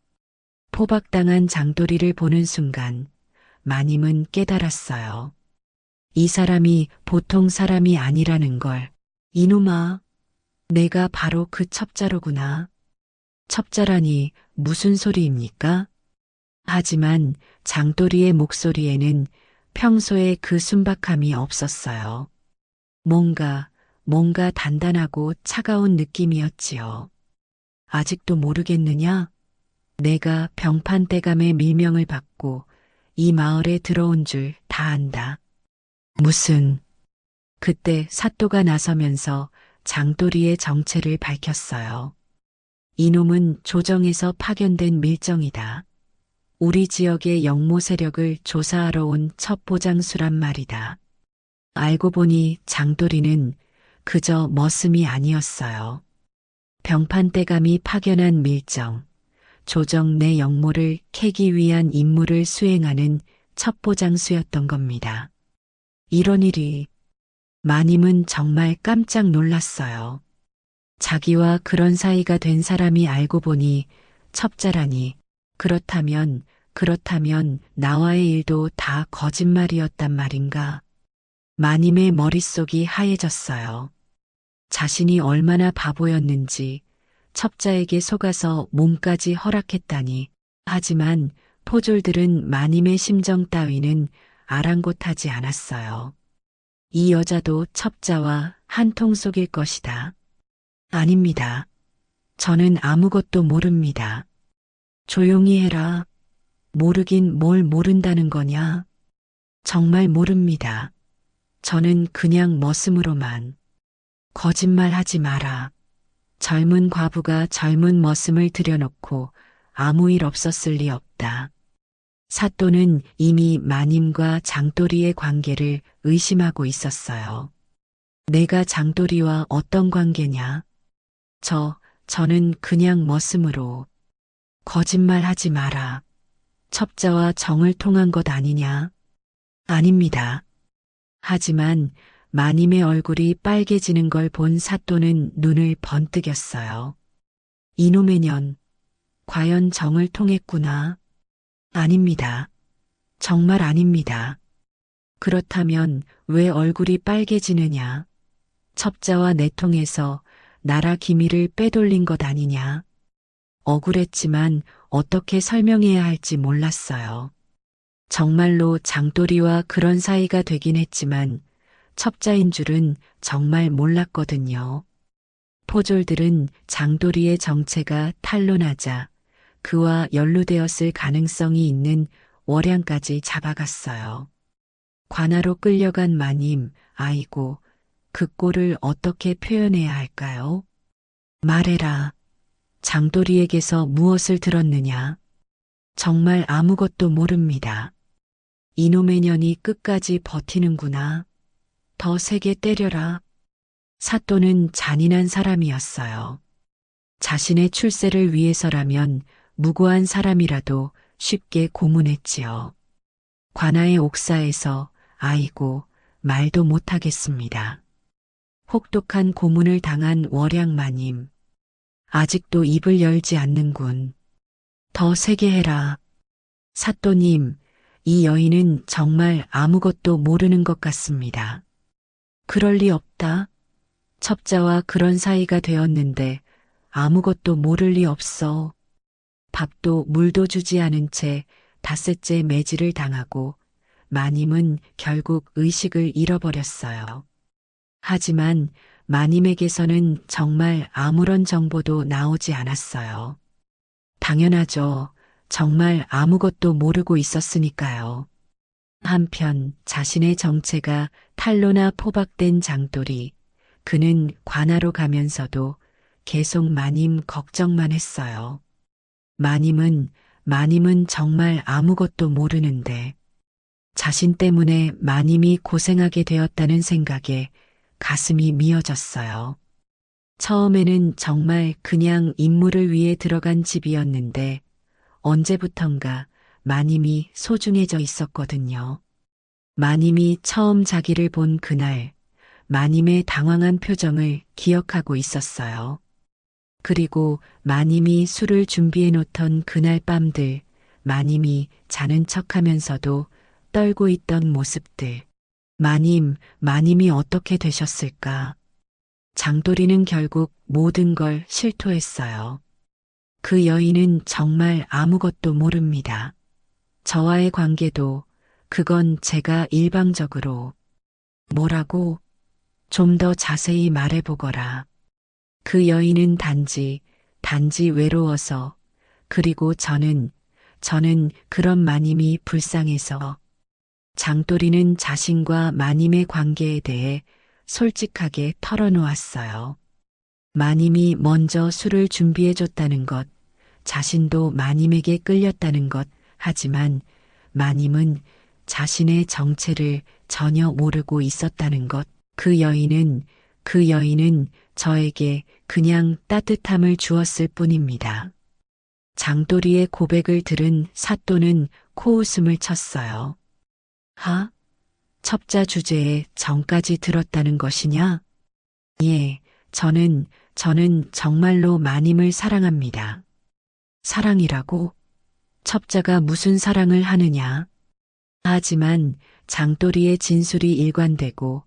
포박당한 장돌이를 보는 순간 마님은 깨달았어요. 이 사람이 보통 사람이 아니라는 걸. 이놈아, 내가 바로 그 첩자로구나. 첩자라니 무슨 소리입니까? 하지만 장돌이의 목소리에는 평소에 그 순박함이 없었어요. 뭔가 단단하고 차가운 느낌이었지요. 아직도 모르겠느냐? 내가 병판대감의 밀명을 받고 이 마을에 들어온 줄 다 안다. 무슨. 그때 사또가 나서면서 장돌이의 정체를 밝혔어요. 이놈은 조정에서 파견된 밀정이다. 우리 지역의 영모 세력을 조사하러 온 첩보장수란 말이다. 알고 보니 장돌이는 그저 머슴이 아니었어요. 병판대감이 파견한 밀정, 조정 내 영모를 캐기 위한 임무를 수행하는 첩보장수였던 겁니다. 이런 일이. 마님은 정말 깜짝 놀랐어요. 자기와 그런 사이가 된 사람이 알고 보니 첩자라니. 그렇다면 나와의 일도 다 거짓말이었단 말인가? 마님의 머릿속이 하얘졌어요. 자신이 얼마나 바보였는지 첩자에게 속아서 몸까지 허락했다니. 하지만 포졸들은 마님의 심정 따위는 아랑곳하지 않았어요. 이 여자도 첩자와 한통 속일 것이다. 아닙니다. 저는 아무것도 모릅니다. 조용히 해라. 모르긴 뭘 모른다는 거냐? 정말 모릅니다. 저는 그냥 머슴으로만. 거짓말하지 마라. 젊은 과부가 젊은 머슴을 들여놓고 아무 일 없었을 리 없다. 사또는 이미 마님과 장돌이의 관계를 의심하고 있었어요. 내가 장돌이와 어떤 관계냐? 저는 그냥 머슴으로. 거짓말하지 마라. 첩자와 정을 통한 것 아니냐? 아닙니다. 하지만 마님의 얼굴이 빨개지는 걸 본 사또는 눈을 번뜩였어요. 이놈의 년, 과연 정을 통했구나. 아닙니다. 정말 아닙니다. 그렇다면 왜 얼굴이 빨개지느냐? 첩자와 내통해서 나라 기밀을 빼돌린 것 아니냐? 억울했지만 어떻게 설명해야 할지 몰랐어요. 정말로 장돌이와 그런 사이가 되긴 했지만 첩자인 줄은 정말 몰랐거든요. 포졸들은 장도리의 정체가 탄로나자 그와 연루되었을 가능성이 있는 월양까지 잡아갔어요. 관하로 끌려간 마님, 아이고, 그 꼴을 어떻게 표현해야 할까요? 말해라. 장도리에게서 무엇을 들었느냐? 정말 아무것도 모릅니다. 이놈의 년이 끝까지 버티는구나. 더 세게 때려라. 사또는 잔인한 사람이었어요. 자신의 출세를 위해서라면 무고한 사람이라도 쉽게 고문했지요. 관아의 옥사에서 아이고 말도 못하겠습니다. 혹독한 고문을 당한 월양마님. 아직도 입을 열지 않는군. 더 세게 해라. 사또님, 이 여인은 정말 아무것도 모르는 것 같습니다. 그럴 리 없다. 첩자와 그런 사이가 되었는데 아무것도 모를 리 없어. 밥도 물도 주지 않은 채 닷새째 매질을 당하고 마님은 결국 의식을 잃어버렸어요. 하지만 마님에게서는 정말 아무런 정보도 나오지 않았어요. 당연하죠. 정말 아무것도 모르고 있었으니까요. 한편 자신의 정체가 탄로나 포박된 장돌이 그는 관하로 가면서도 계속 마님 걱정만 했어요. 마님은 정말 아무것도 모르는데 자신 때문에 마님이 고생하게 되었다는 생각에 가슴이 미어졌어요. 처음에는 정말 그냥 임무를 위해 들어간 집이었는데 언제부턴가 마님이 소중해져 있었거든요. 마님이 처음 자기를 본 그날 마님의 당황한 표정을 기억하고 있었어요. 그리고 마님이 술을 준비해 놓던 그날 밤들 마님이 자는 척하면서도 떨고 있던 모습들. 마님이 어떻게 되셨을까? 장도리는 결국 모든 걸 실토했어요. 그 여인은 정말 아무것도 모릅니다. 저와의 관계도 그건 제가 일방적으로 뭐라고 좀 더 자세히 말해보거라. 그 여인은 단지 외로워서 그리고 저는 그런 마님이 불쌍해서 장도리는 자신과 마님의 관계에 대해 솔직하게 털어놓았어요. 마님이 먼저 술을 준비해줬다는 것, 자신도 마님에게 끌렸다는 것, 하지만 마님은 자신의 정체를 전혀 모르고 있었다는 것, 그 여인은 저에게 그냥 따뜻함을 주었을 뿐입니다. 장도리의 고백을 들은 사또는 코웃음을 쳤어요. 첩자 주제에 정까지 들었다는 것이냐? 예, 저는 정말로 마님을 사랑합니다. 사랑이라고? 첩자가 무슨 사랑을 하느냐? 하지만 장도리의 진술이 일관되고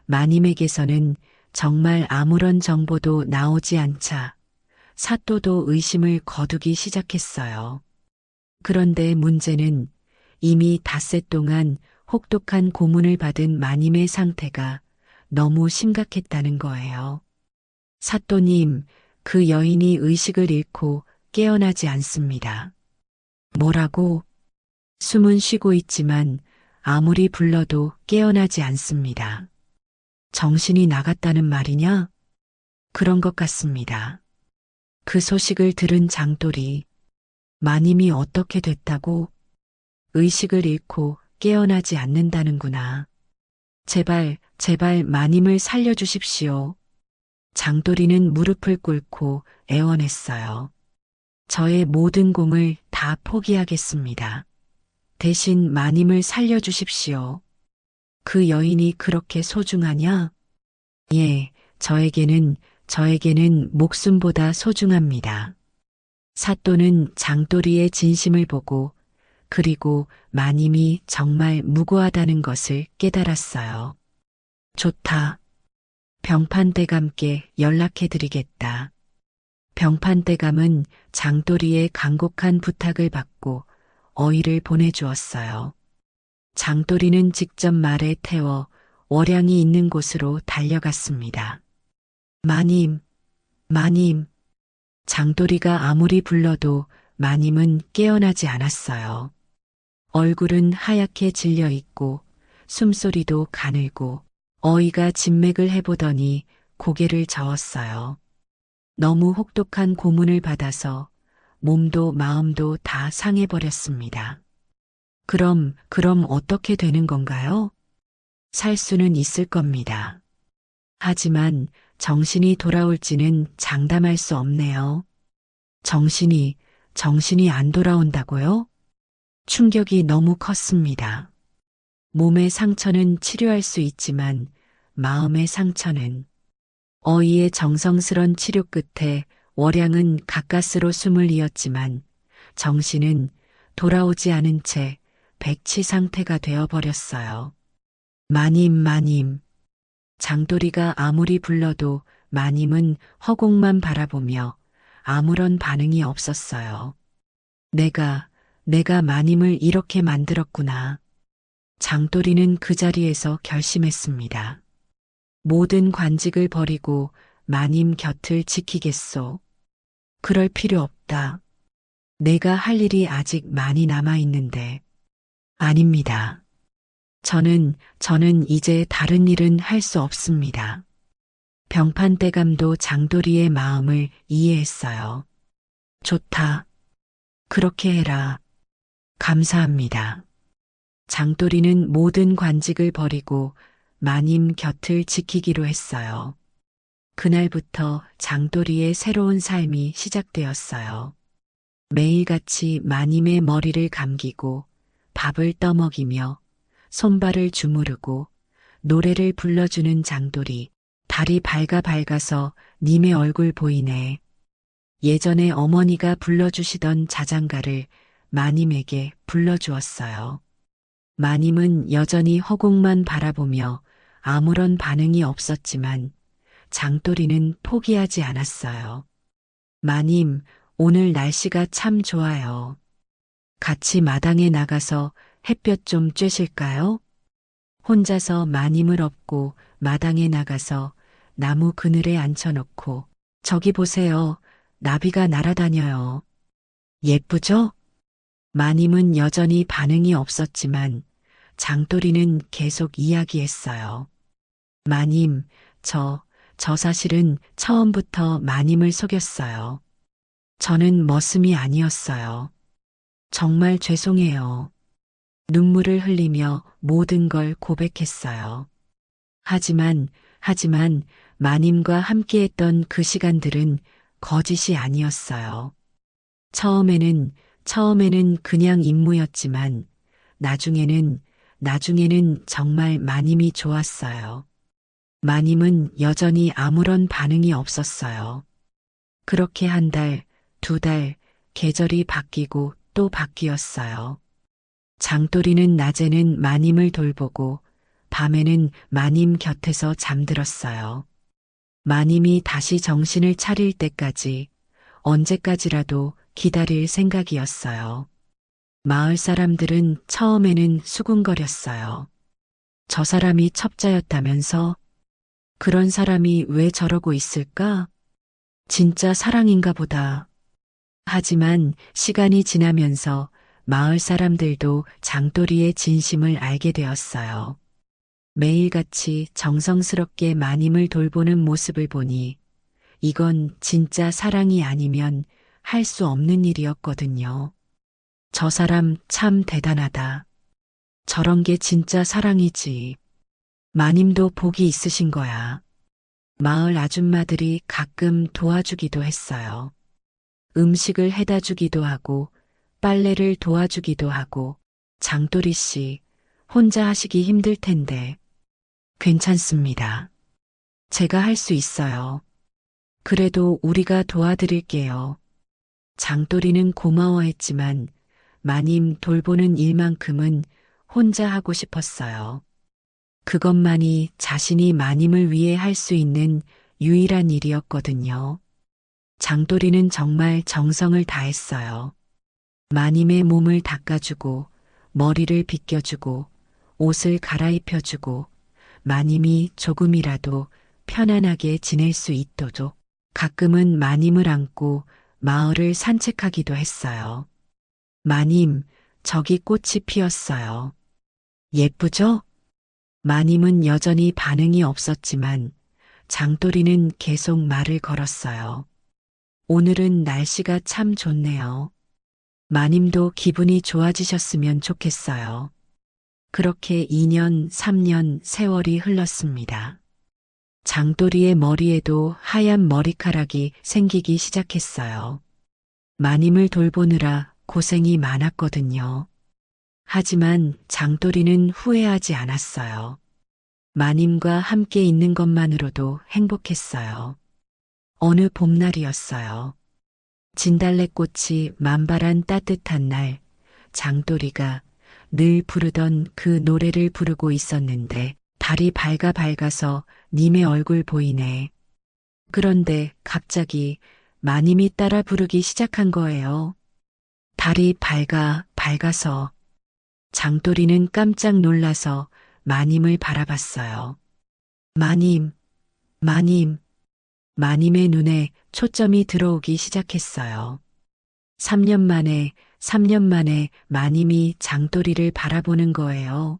마님에게서는 정말 아무런 정보도 나오지 않자 사또도 의심을 거두기 시작했어요. 그런데 문제는 이미 닷새 동안 혹독한 고문을 받은 마님의 상태가 너무 심각했다는 거예요. 사또님, 그 여인이 의식을 잃고 깨어나지 않습니다. 뭐라고? 숨은 쉬고 있지만 아무리 불러도 깨어나지 않습니다. 정신이 나갔다는 말이냐? 그런 것 같습니다. 그 소식을 들은 장돌이 마님이 어떻게 됐다고? 의식을 잃고 깨어나지 않는다는구나. 제발 마님을 살려주십시오. 장돌이는 무릎을 꿇고 애원했어요. 저의 모든 공을 다 포기하겠습니다. 대신 마님을 살려주십시오. 그 여인이 그렇게 소중하냐? 예, 저에게는 목숨보다 소중합니다. 사또는 장도리의 진심을 보고 그리고 마님이 정말 무고하다는 것을 깨달았어요. 좋다. 병판대감께 연락해드리겠다. 병판대감은 장도리의 간곡한 부탁을 받고 어의를 보내주었어요. 장도리는 직접 말에 태워 월양이 있는 곳으로 달려갔습니다. 마님, 마님. 장돌이가 아무리 불러도 마님은 깨어나지 않았어요. 얼굴은 하얗게 질려 있고 숨소리도 가늘고 어이가 진맥을 해보더니 고개를 저었어요. 너무 혹독한 고문을 받아서 몸도 마음도 다 상해버렸습니다. 그럼 어떻게 되는 건가요? 살 수는 있을 겁니다. 하지만 정신이 돌아올지는 장담할 수 없네요. 정신이 안 돌아온다고요? 충격이 너무 컸습니다. 몸의 상처는 치료할 수 있지만 마음의 상처는 어이의 정성스런 치료 끝에 월양은 가까스로 숨을 이었지만 정신은 돌아오지 않은 채 백치 상태가 되어버렸어요. 마님, 마님. 장돌이가 아무리 불러도 마님은 허공만 바라보며 아무런 반응이 없었어요. 내가 마님을 이렇게 만들었구나. 장돌이는 그 자리에서 결심했습니다. 모든 관직을 버리고 마님 곁을 지키겠소. 그럴 필요 없다. 내가 할 일이 아직 많이 남아 있는데. 아닙니다. 저는 이제 다른 일은 할 수 없습니다. 병판대감도 장돌이의 마음을 이해했어요. 좋다. 그렇게 해라. 감사합니다. 장돌이는 모든 관직을 버리고 마님 곁을 지키기로 했어요. 그날부터 장돌이의 새로운 삶이 시작되었어요. 매일같이 마님의 머리를 감기고 밥을 떠먹이며 손발을 주무르고 노래를 불러주는 장돌이. 달이 밝아서 님의 얼굴 보이네. 예전에 어머니가 불러주시던 자장가를 마님에게 불러주었어요. 마님은 여전히 허공만 바라보며 아무런 반응이 없었지만 장돌이는 포기하지 않았어요. 마님, 오늘 날씨가 참 좋아요. 같이 마당에 나가서 햇볕 좀 쬐실까요? 혼자서 마님을 업고 마당에 나가서 나무 그늘에 앉혀놓고 저기 보세요. 나비가 날아다녀요. 예쁘죠? 마님은 여전히 반응이 없었지만 장돌이는 계속 이야기했어요. 마님, 저 사실은 처음부터 마님을 속였어요. 저는 머슴이 아니었어요. 정말 죄송해요. 눈물을 흘리며 모든 걸 고백했어요. 하지만 마님과 함께했던 그 시간들은 거짓이 아니었어요. 처음에는 그냥 임무였지만 나중에는 정말 마님이 좋았어요. 마님은 여전히 아무런 반응이 없었어요. 그렇게 한 달, 두 달, 계절이 바뀌고 또 바뀌었어요. 장돌이는 낮에는 마님을 돌보고 밤에는 마님 곁에서 잠들었어요. 마님이 다시 정신을 차릴 때까지 언제까지라도 기다릴 생각이었어요. 마을 사람들은 처음에는 수군거렸어요. 저 사람이 첩자였다면서? 그런 사람이 왜 저러고 있을까? 진짜 사랑인가 보다. 하지만 시간이 지나면서 마을 사람들도 장돌이의 진심을 알게 되었어요. 매일같이 정성스럽게 마님을 돌보는 모습을 보니 이건 진짜 사랑이 아니면 할 수 없는 일이었거든요. 저 사람 참 대단하다. 저런 게 진짜 사랑이지. 마님도 복이 있으신 거야. 마을 아줌마들이 가끔 도와주기도 했어요. 음식을 해다 주기도 하고 빨래를 도와주기도 하고. 장돌이 씨, 혼자 하시기 힘들 텐데. 괜찮습니다. 제가 할 수 있어요. 그래도 우리가 도와드릴게요. 장돌이는 고마워했지만 마님 돌보는 일만큼은 혼자 하고 싶었어요. 그것만이 자신이 마님을 위해 할 수 있는 유일한 일이었거든요. 장돌이는 정말 정성을 다했어요. 마님의 몸을 닦아주고 머리를 빗겨주고 옷을 갈아입혀주고 마님이 조금이라도 편안하게 지낼 수 있도록 가끔은 마님을 안고 마을을 산책하기도 했어요. 마님, 저기 꽃이 피었어요. 예쁘죠? 마님은 여전히 반응이 없었지만 장돌이는 계속 말을 걸었어요. 오늘은 날씨가 참 좋네요. 마님도 기분이 좋아지셨으면 좋겠어요. 그렇게 2년, 3년 세월이 흘렀습니다. 장돌이의 머리에도 하얀 머리카락이 생기기 시작했어요. 마님을 돌보느라 고생이 많았거든요. 하지만 장돌이는 후회하지 않았어요. 마님과 함께 있는 것만으로도 행복했어요. 어느 봄날이었어요. 진달래꽃이 만발한 따뜻한 날, 장돌이가 늘 부르던 그 노래를 부르고 있었는데 달이 밝아서 님의 얼굴 보이네. 그런데 갑자기 마님이 따라 부르기 시작한 거예요. 달이 밝아서 장돌이는 깜짝 놀라서 마님을 바라봤어요. 마님, 마님, 마님의 눈에 초점이 들어오기 시작했어요. 3년 만에 마님이 장돌이를 바라보는 거예요.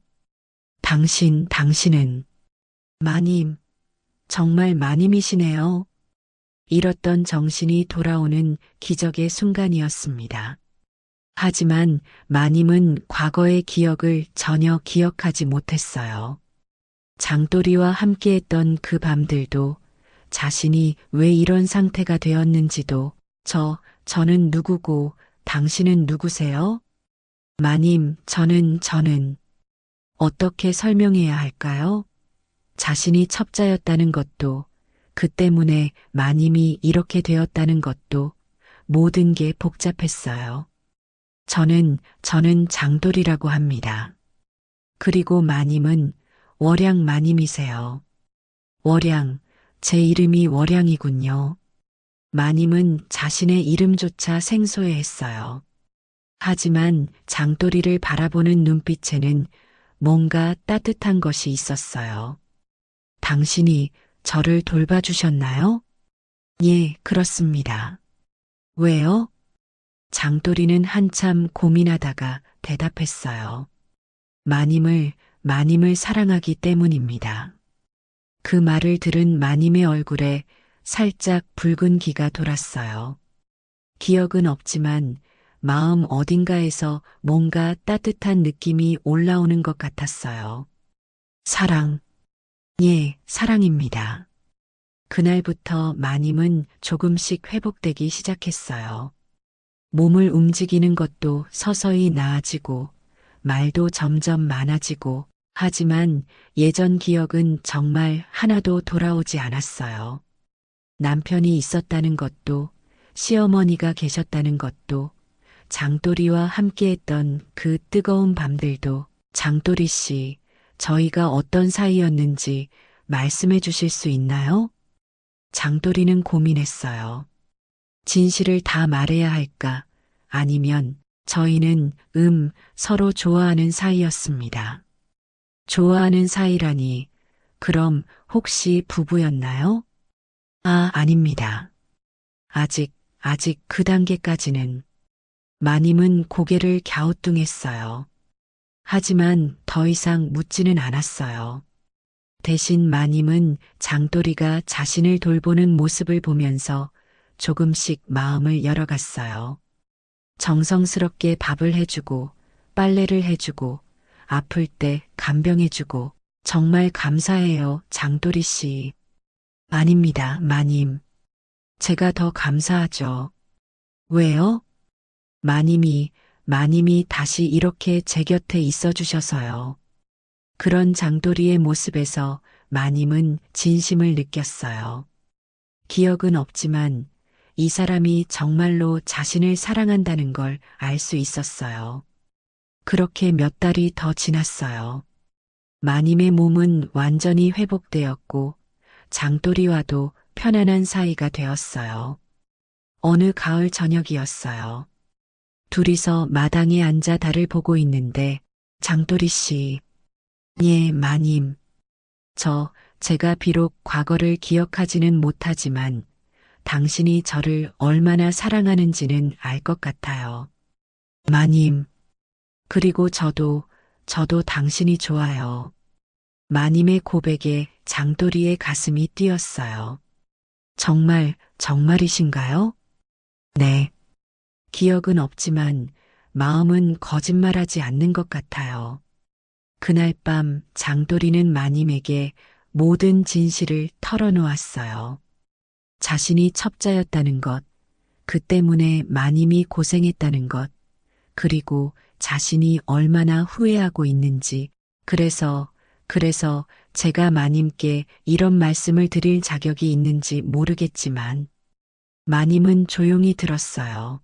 당신은, 마님, 정말 마님이시네요. 잃었던 정신이 돌아오는 기적의 순간이었습니다. 하지만 마님은 과거의 기억을 전혀 기억하지 못했어요. 장돌이와 함께했던 그 밤들도 자신이 왜 이런 상태가 되었는지도 저는 누구고 당신은 누구세요? 마님, 저는 어떻게 설명해야 할까요? 자신이 첩자였다는 것도 그 때문에 마님이 이렇게 되었다는 것도 모든 게 복잡했어요. 저는 장돌이라고 합니다. 그리고 마님은 월양 마님이세요. 월양, 제 이름이 월양이군요. 마님은 자신의 이름조차 생소해했어요. 하지만 장돌이를 바라보는 눈빛에는 뭔가 따뜻한 것이 있었어요. 당신이 저를 돌봐주셨나요? 예, 그렇습니다. 왜요? 장돌이는 한참 고민하다가 대답했어요. 마님을 사랑하기 때문입니다. 그 말을 들은 마님의 얼굴에 살짝 붉은 기가 돌았어요. 기억은 없지만 마음 어딘가에서 뭔가 따뜻한 느낌이 올라오는 것 같았어요. 사랑. 예, 사랑입니다. 그날부터 마님은 조금씩 회복되기 시작했어요. 몸을 움직이는 것도 서서히 나아지고 말도 점점 많아지고 하지만 예전 기억은 정말 하나도 돌아오지 않았어요. 남편이 있었다는 것도 시어머니가 계셨다는 것도 장돌이와 함께했던 그 뜨거운 밤들도 장돌이 씨, 저희가 어떤 사이였는지 말씀해 주실 수 있나요? 장돌이는 고민했어요. 진실을 다 말해야 할까? 아니면 저희는 서로 좋아하는 사이였습니다. 좋아하는 사이라니, 그럼 혹시 부부였나요? 아닙니다. 아직 그 단계까지는. 마님은 고개를 갸우뚱했어요. 하지만 더 이상 묻지는 않았어요. 대신 마님은 장돌이가 자신을 돌보는 모습을 보면서 조금씩 마음을 열어갔어요. 정성스럽게 밥을 해주고, 빨래를 해주고, 아플 때 간병해주고, 정말 감사해요, 장돌이 씨. 아닙니다, 마님. 제가 더 감사하죠. 왜요? 마님이 다시 이렇게 제 곁에 있어 주셔서요. 그런 장돌이의 모습에서 마님은 진심을 느꼈어요. 기억은 없지만 이 사람이 정말로 자신을 사랑한다는 걸 알 수 있었어요. 그렇게 몇 달이 더 지났어요. 마님의 몸은 완전히 회복되었고 장돌이와도 편안한 사이가 되었어요. 어느 가을 저녁이었어요. 둘이서 마당에 앉아 달을 보고 있는데 장돌이 씨, 예, 마님. 제가 비록 과거를 기억하지는 못하지만 당신이 저를 얼마나 사랑하는지는 알 것 같아요. 마님, 그리고 저도 당신이 좋아요. 마님의 고백에 장도리의 가슴이 뛰었어요. 정말이신가요? 네. 기억은 없지만 마음은 거짓말하지 않는 것 같아요. 그날 밤 장도리는 마님에게 모든 진실을 털어놓았어요. 자신이 첩자였다는 것, 그 때문에 마님이 고생했다는 것, 그리고 자신이 얼마나 후회하고 있는지, 그래서 제가 마님께 이런 말씀을 드릴 자격이 있는지 모르겠지만, 마님은 조용히 들었어요.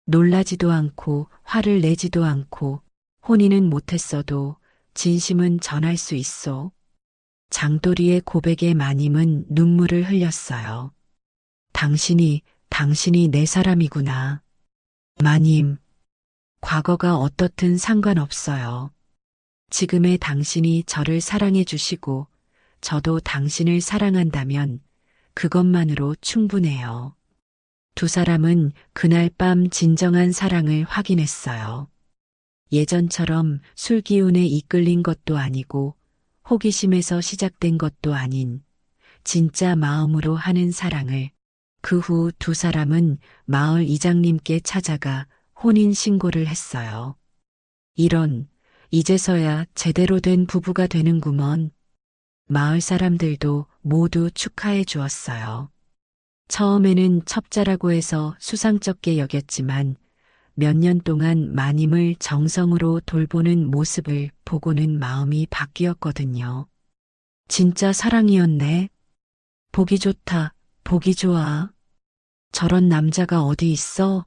놀라지도 않고 화를 내지도 않고 혼인은 못했어도 진심은 전할 수 있어. 장도리의 고백에 마님은 눈물을 흘렸어요. 당신이 내 사람이구나. 마님, 과거가 어떻든 상관없어요. 지금의 당신이 저를 사랑해 주시고 저도 당신을 사랑한다면 그것만으로 충분해요. 두 사람은 그날 밤 진정한 사랑을 확인했어요. 예전처럼 술 기운에 이끌린 것도 아니고 호기심에서 시작된 것도 아닌 진짜 마음으로 하는 사랑을 그 후 두 사람은 마을 이장님께 찾아가 혼인 신고를 했어요. 이제서야 제대로 된 부부가 되는구먼. 마을 사람들도 모두 축하해 주었어요. 처음에는 첩자라고 해서 수상쩍게 여겼지만 몇 년 동안 마님을 정성으로 돌보는 모습을 보고는 마음이 바뀌었거든요. 진짜 사랑이었네. 보기 좋다, 보기 좋아. 저런 남자가 어디 있어?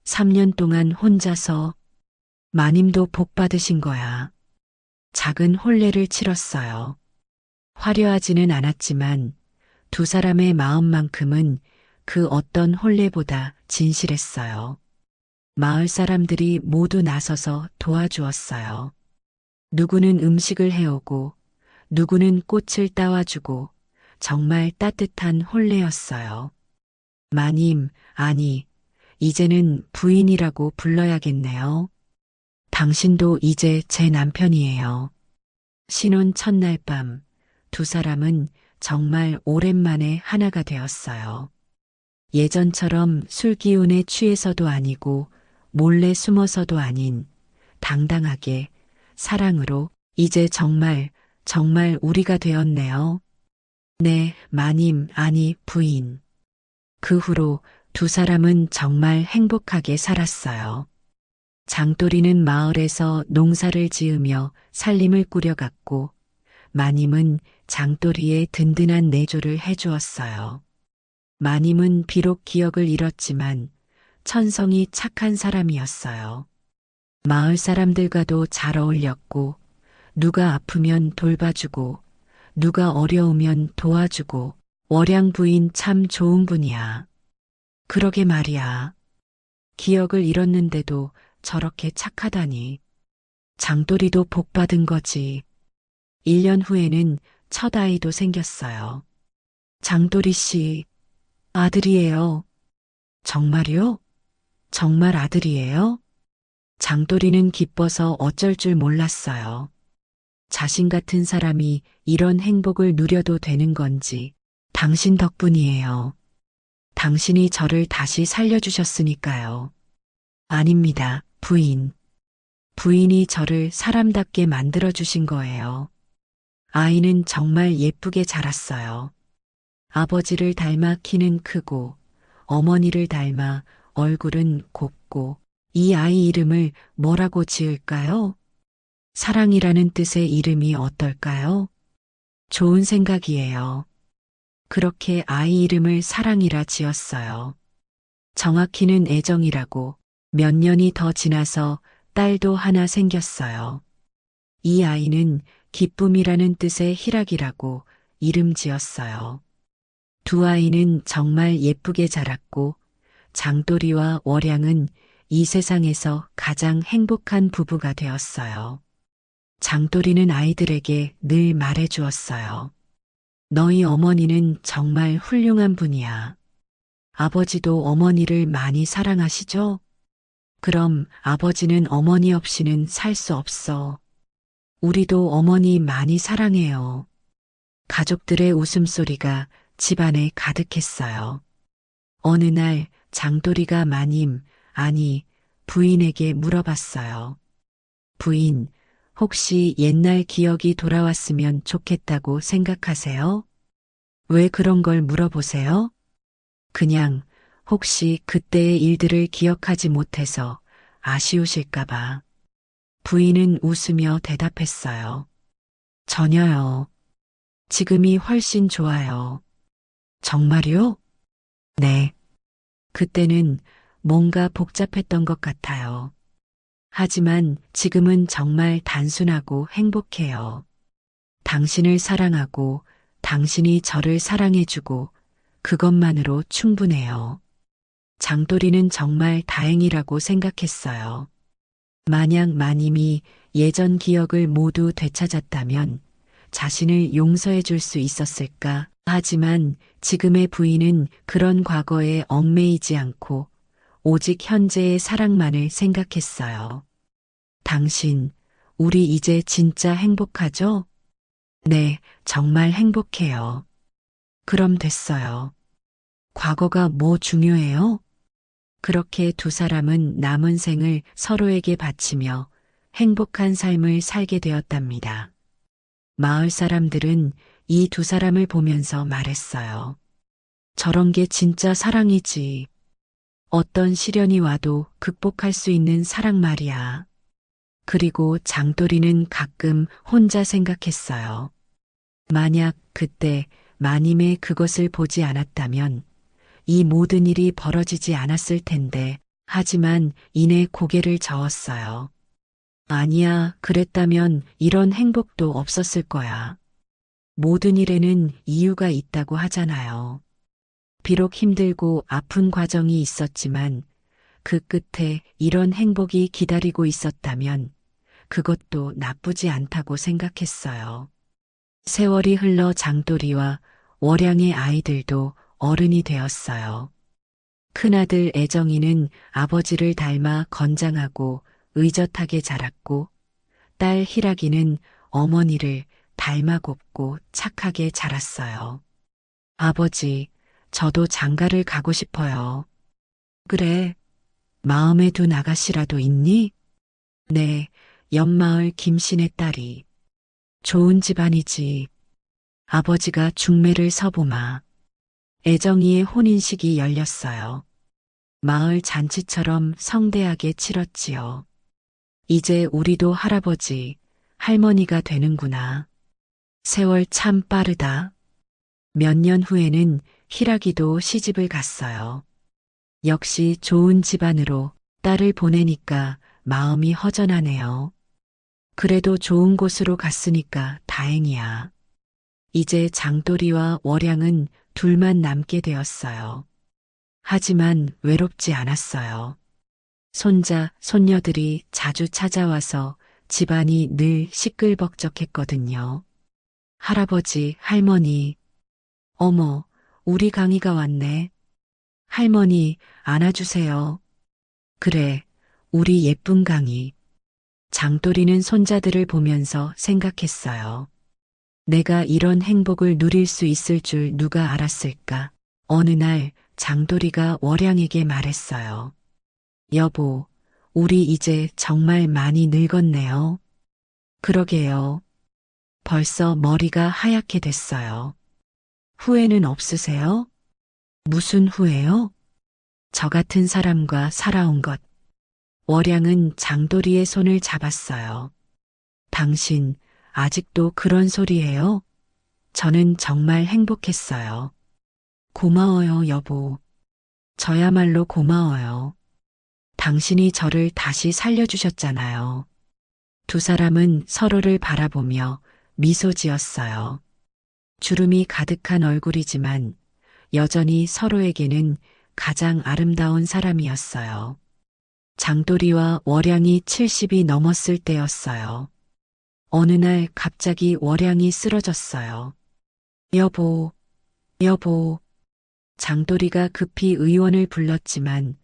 3년 동안 혼자서. 마님도 복 받으신 거야. 작은 혼례를 치렀어요. 화려하지는 않았지만 두 사람의 마음만큼은 그 어떤 혼례보다 진실했어요. 마을 사람들이 모두 나서서 도와주었어요. 누구는 음식을 해오고 누구는 꽃을 따와주고 정말 따뜻한 혼례였어요. 마님, 아니, 이제는 부인이라고 불러야겠네요. 당신도 이제 제 남편이에요. 신혼 첫날 밤 두 사람은 정말 오랜만에 하나가 되었어요. 예전처럼 술 기운에 취해서도 아니고 몰래 숨어서도 아닌 당당하게 사랑으로 이제 정말 우리가 되었네요. 네, 마님, 아니, 부인. 그 후로 두 사람은 정말 행복하게 살았어요. 장도리는 마을에서 농사를 지으며 살림을 꾸려갔고 마님은 장도리의 든든한 내조를 해주었어요. 마님은 비록 기억을 잃었지만 천성이 착한 사람이었어요. 마을 사람들과도 잘 어울렸고 누가 아프면 돌봐주고 누가 어려우면 도와주고 월양 부인 참 좋은 분이야. 그러게 말이야. 기억을 잃었는데도 저렇게 착하다니. 장도리도 복 받은 거지. 1년 후에는 첫 아이도 생겼어요. 장도리 씨, 아들이에요. 정말요? 정말 아들이에요? 장도리는 기뻐서 어쩔 줄 몰랐어요. 자신 같은 사람이 이런 행복을 누려도 되는 건지 당신 덕분이에요. 당신이 저를 다시 살려주셨으니까요. 아닙니다, 부인. 부인이 저를 사람답게 만들어주신 거예요. 아이는 정말 예쁘게 자랐어요. 아버지를 닮아 키는 크고, 어머니를 닮아 얼굴은 곱고, 이 아이 이름을 뭐라고 지을까요? 사랑이라는 뜻의 이름이 어떨까요? 좋은 생각이에요. 그렇게 아이 이름을 사랑이라 지었어요. 정확히는 애정이라고 몇 년이 더 지나서 딸도 하나 생겼어요. 이 아이는 기쁨이라는 뜻의 희락이라고 이름 지었어요. 두 아이는 정말 예쁘게 자랐고 장도리와 월양은 이 세상에서 가장 행복한 부부가 되었어요. 장돌이는 아이들에게 늘 말해 주었어요. 너희 어머니는 정말 훌륭한 분이야. 아버지도 어머니를 많이 사랑하시죠? 그럼 아버지는 어머니 없이는 살 수 없어. 우리도 어머니 많이 사랑해요. 가족들의 웃음소리가 집안에 가득했어요. 어느 날 장돌이가 마님, 아니, 부인에게 물어봤어요. 부인, 혹시 옛날 기억이 돌아왔으면 좋겠다고 생각하세요? 왜 그런 걸 물어보세요? 그냥 혹시 그때의 일들을 기억하지 못해서 아쉬우실까봐. 부인은 웃으며 대답했어요. 전혀요. 지금이 훨씬 좋아요. 정말요? 네. 그때는 뭔가 복잡했던 것 같아요. 하지만 지금은 정말 단순하고 행복해요. 당신을 사랑하고 당신이 저를 사랑해주고 그것만으로 충분해요. 장돌이는 정말 다행이라고 생각했어요. 만약 마님이 예전 기억을 모두 되찾았다면 자신을 용서해 줄 수 있었을까? 하지만 지금의 부인은 그런 과거에 얽매이지 않고 오직 현재의 사랑만을 생각했어요. 당신, 우리 이제 진짜 행복하죠? 네, 정말 행복해요. 그럼 됐어요. 과거가 뭐 중요해요? 그렇게 두 사람은 남은 생을 서로에게 바치며 행복한 삶을 살게 되었답니다. 마을 사람들은 이 두 사람을 보면서 말했어요. 저런 게 진짜 사랑이지. 어떤 시련이 와도 극복할 수 있는 사랑 말이야. 그리고 장돌이는 가끔 혼자 생각했어요. 만약 그때 마님의 그것을 보지 않았다면 이 모든 일이 벌어지지 않았을 텐데, 하지만 이내 고개를 저었어요. 아니야, 그랬다면 이런 행복도 없었을 거야. 모든 일에는 이유가 있다고 하잖아요. 비록 힘들고 아픈 과정이 있었지만 그 끝에 이런 행복이 기다리고 있었다면 그것도 나쁘지 않다고 생각했어요. 세월이 흘러 장돌이와 월양의 아이들도 어른이 되었어요. 큰아들 애정이는 아버지를 닮아 건장하고 의젓하게 자랐고 딸 희락이는 어머니를 닮아 곱고 착하게 자랐어요. 아버지, 저도 장가를 가고 싶어요. 그래, 마음에 둔 아가씨라도 있니? 네, 옆마을 김씨네 딸이. 좋은 집안이지. 아버지가 중매를 서보마. 애정이의 혼인식이 열렸어요. 마을 잔치처럼 성대하게 치렀지요. 이제 우리도 할아버지, 할머니가 되는구나. 세월 참 빠르다. 몇 년 후에는 희락이도 시집을 갔어요. 역시 좋은 집안으로 딸을 보내니까 마음이 허전하네요. 그래도 좋은 곳으로 갔으니까 다행이야. 이제 장돌이와 월양은 둘만 남게 되었어요. 하지만 외롭지 않았어요. 손자, 손녀들이 자주 찾아와서 집안이 늘 시끌벅적했거든요. 할아버지, 할머니, 어머, 우리 강이가 왔네. 할머니, 안아주세요. 그래, 우리 예쁜 강이. 장돌이는 손자들을 보면서 생각했어요. 내가 이런 행복을 누릴 수 있을 줄 누가 알았을까? 어느 날 장돌이가 월양에게 말했어요. 여보, 우리 이제 정말 많이 늙었네요. 그러게요. 벌써 머리가 하얗게 됐어요. 후회는 없으세요? 무슨 후회요? 저 같은 사람과 살아온 것. 월양은 장돌이의 손을 잡았어요. 당신, 아직도 그런 소리예요? 저는 정말 행복했어요. 고마워요, 여보. 저야말로 고마워요. 당신이 저를 다시 살려주셨잖아요. 두 사람은 서로를 바라보며 미소 지었어요. 주름이 가득한 얼굴이지만 여전히 서로에게는 가장 아름다운 사람이었어요. 장돌이와 월양이 70이 넘었을 때였어요. 어느 날 갑자기 월양이 쓰러졌어요. 여보, 여보. 장돌이가 급히 의원을 불렀지만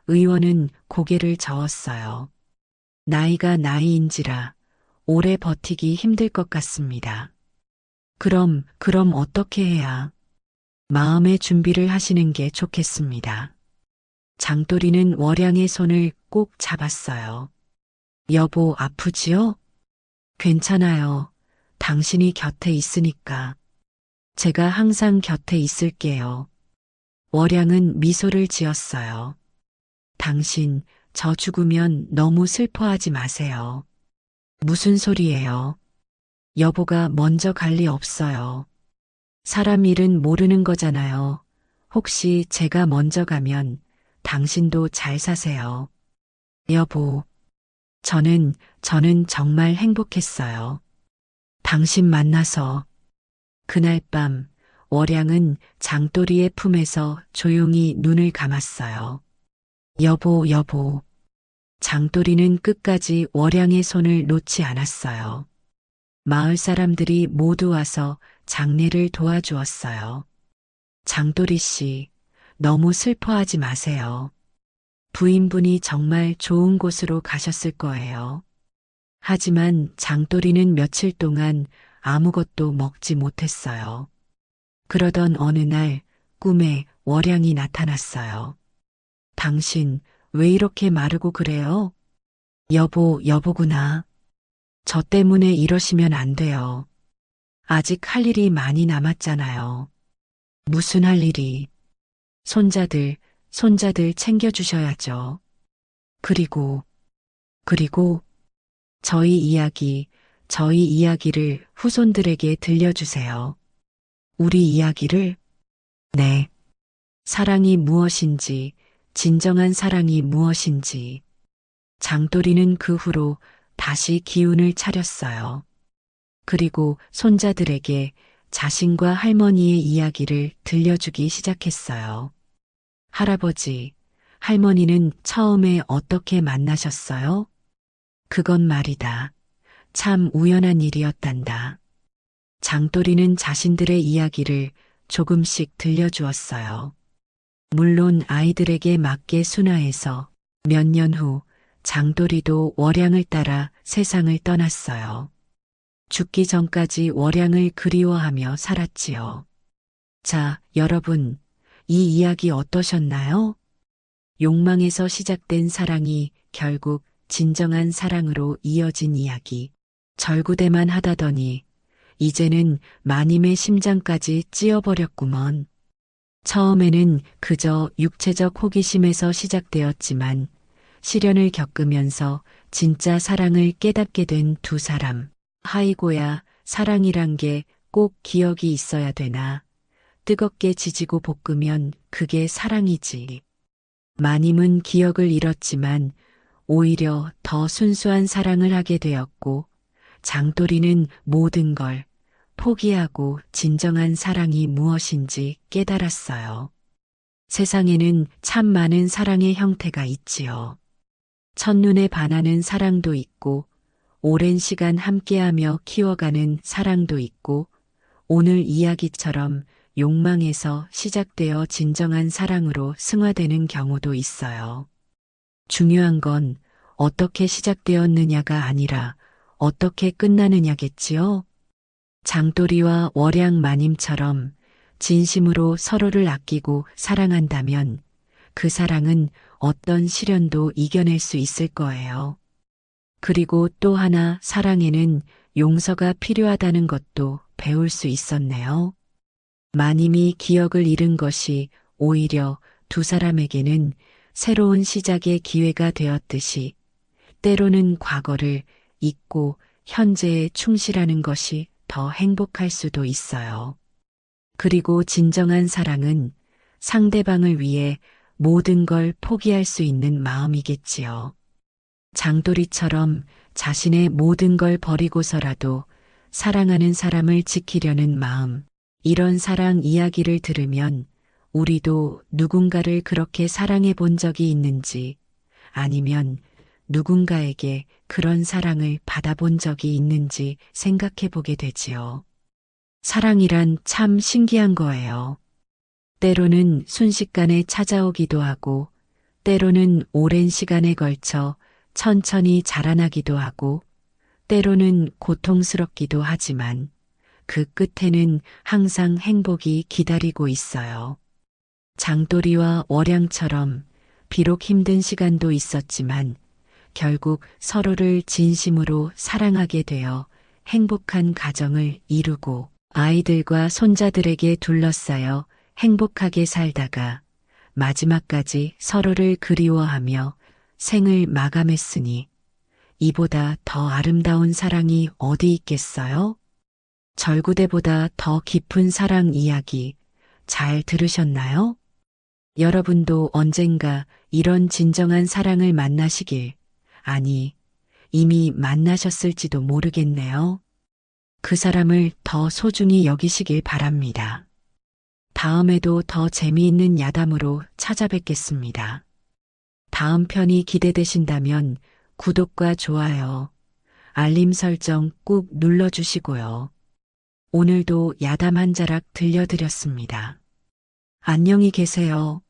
의원은 고개를 저었어요. 나이가 나이인지라 오래 버티기 힘들 것 같습니다. 그럼 어떻게 해야? 마음의 준비를 하시는 게 좋겠습니다. 장돌이는 월양의 손을 꼭 잡았어요. 여보, 아프지요? 괜찮아요. 당신이 곁에 있으니까. 제가 항상 곁에 있을게요. 월양은 미소를 지었어요. 당신, 저 죽으면 너무 슬퍼하지 마세요. 무슨 소리예요? 여보가 먼저 갈 리 없어요. 사람 일은 모르는 거잖아요. 혹시 제가 먼저 가면 당신도 잘 사세요. 여보, 저는 정말 행복했어요. 당신 만나서. 그날 밤, 월양은 장돌이의 품에서 조용히 눈을 감았어요. 여보, 여보. 장돌이는 끝까지 월양의 손을 놓지 않았어요. 마을 사람들이 모두 와서 장례를 도와주었어요. 장돌이 씨, 너무 슬퍼하지 마세요. 부인분이 정말 좋은 곳으로 가셨을 거예요. 하지만 장돌이는 며칠 동안 아무것도 먹지 못했어요. 그러던 어느 날 꿈에 월양이 나타났어요. 당신 왜 이렇게 마르고 그래요? 여보, 여보구나. 저 때문에 이러시면 안 돼요. 아직 할 일이 많이 남았잖아요. 무슨 할 일이? 손자들 챙겨주셔야죠. 그리고 저희 이야기를 후손들에게 들려주세요. 우리 이야기를? 네. 사랑이 무엇인지, 진정한 사랑이 무엇인지. 장돌이는 그 후로 다시 기운을 차렸어요. 그리고 손자들에게 자신과 할머니의 이야기를 들려주기 시작했어요. 할아버지, 할머니는 처음에 어떻게 만나셨어요? 그건 말이다. 참 우연한 일이었단다. 장돌이는 자신들의 이야기를 조금씩 들려주었어요. 물론 아이들에게 맞게 순화해서 몇 년 후 장돌이도 월양을 따라 세상을 떠났어요. 죽기 전까지 월양을 그리워하며 살았지요. 자, 여러분, 이 이야기 어떠셨나요? 욕망에서 시작된 사랑이 결국 진정한 사랑으로 이어진 이야기. 절구대만 하다더니 이제는 마님의 심장까지 찌어버렸구먼. 처음에는 그저 육체적 호기심에서 시작되었지만 시련을 겪으면서 진짜 사랑을 깨닫게 된 두 사람. 하이고야, 사랑이란 게 꼭 기억이 있어야 되나? 뜨겁게 지지고 볶으면 그게 사랑이지. 마님은 기억을 잃었지만 오히려 더 순수한 사랑을 하게 되었고, 장돌이는 모든 걸 포기하고 진정한 사랑이 무엇인지 깨달았어요. 세상에는 참 많은 사랑의 형태가 있지요. 첫눈에 반하는 사랑도 있고, 오랜 시간 함께하며 키워가는 사랑도 있고, 오늘 이야기처럼 욕망에서 시작되어 진정한 사랑으로 승화되는 경우도 있어요. 중요한 건 어떻게 시작되었느냐가 아니라 어떻게 끝나느냐겠지요? 장돌이와 월양 마님처럼 진심으로 서로를 아끼고 사랑한다면 그 사랑은 어떤 시련도 이겨낼 수 있을 거예요. 그리고 또 하나 사랑에는 용서가 필요하다는 것도 배울 수 있었네요. 마님이 기억을 잃은 것이 오히려 두 사람에게는 새로운 시작의 기회가 되었듯이 때로는 과거를 잊고 현재에 충실하는 것이 더 행복할 수도 있어요. 그리고 진정한 사랑은 상대방을 위해 모든 걸 포기할 수 있는 마음이겠지요. 장돌이처럼 자신의 모든 걸 버리고서라도 사랑하는 사람을 지키려는 마음, 이런 사랑 이야기를 들으면 우리도 누군가를 그렇게 사랑해 본 적이 있는지, 아니면 누군가에게 그런 사랑을 받아본 적이 있는지 생각해 보게 되지요. 사랑이란 참 신기한 거예요. 때로는 순식간에 찾아오기도 하고, 때로는 오랜 시간에 걸쳐 천천히 자라나기도 하고, 때로는 고통스럽기도 하지만, 그 끝에는 항상 행복이 기다리고 있어요. 장돌이와 월양처럼 비록 힘든 시간도 있었지만 결국 서로를 진심으로 사랑하게 되어 행복한 가정을 이루고 아이들과 손자들에게 둘러싸여 행복하게 살다가 마지막까지 서로를 그리워하며 생을 마감했으니 이보다 더 아름다운 사랑이 어디 있겠어요? 절구대보다 더 깊은 사랑 이야기 잘 들으셨나요? 여러분도 언젠가 이런 진정한 사랑을 만나시길, 아니, 이미 만나셨을지도 모르겠네요. 그 사람을 더 소중히 여기시길 바랍니다. 다음에도 더 재미있는 야담으로 찾아뵙겠습니다. 다음 편이 기대되신다면 구독과 좋아요, 알림 설정 꾹 눌러주시고요. 오늘도 야담 한 자락 들려드렸습니다. 안녕히 계세요.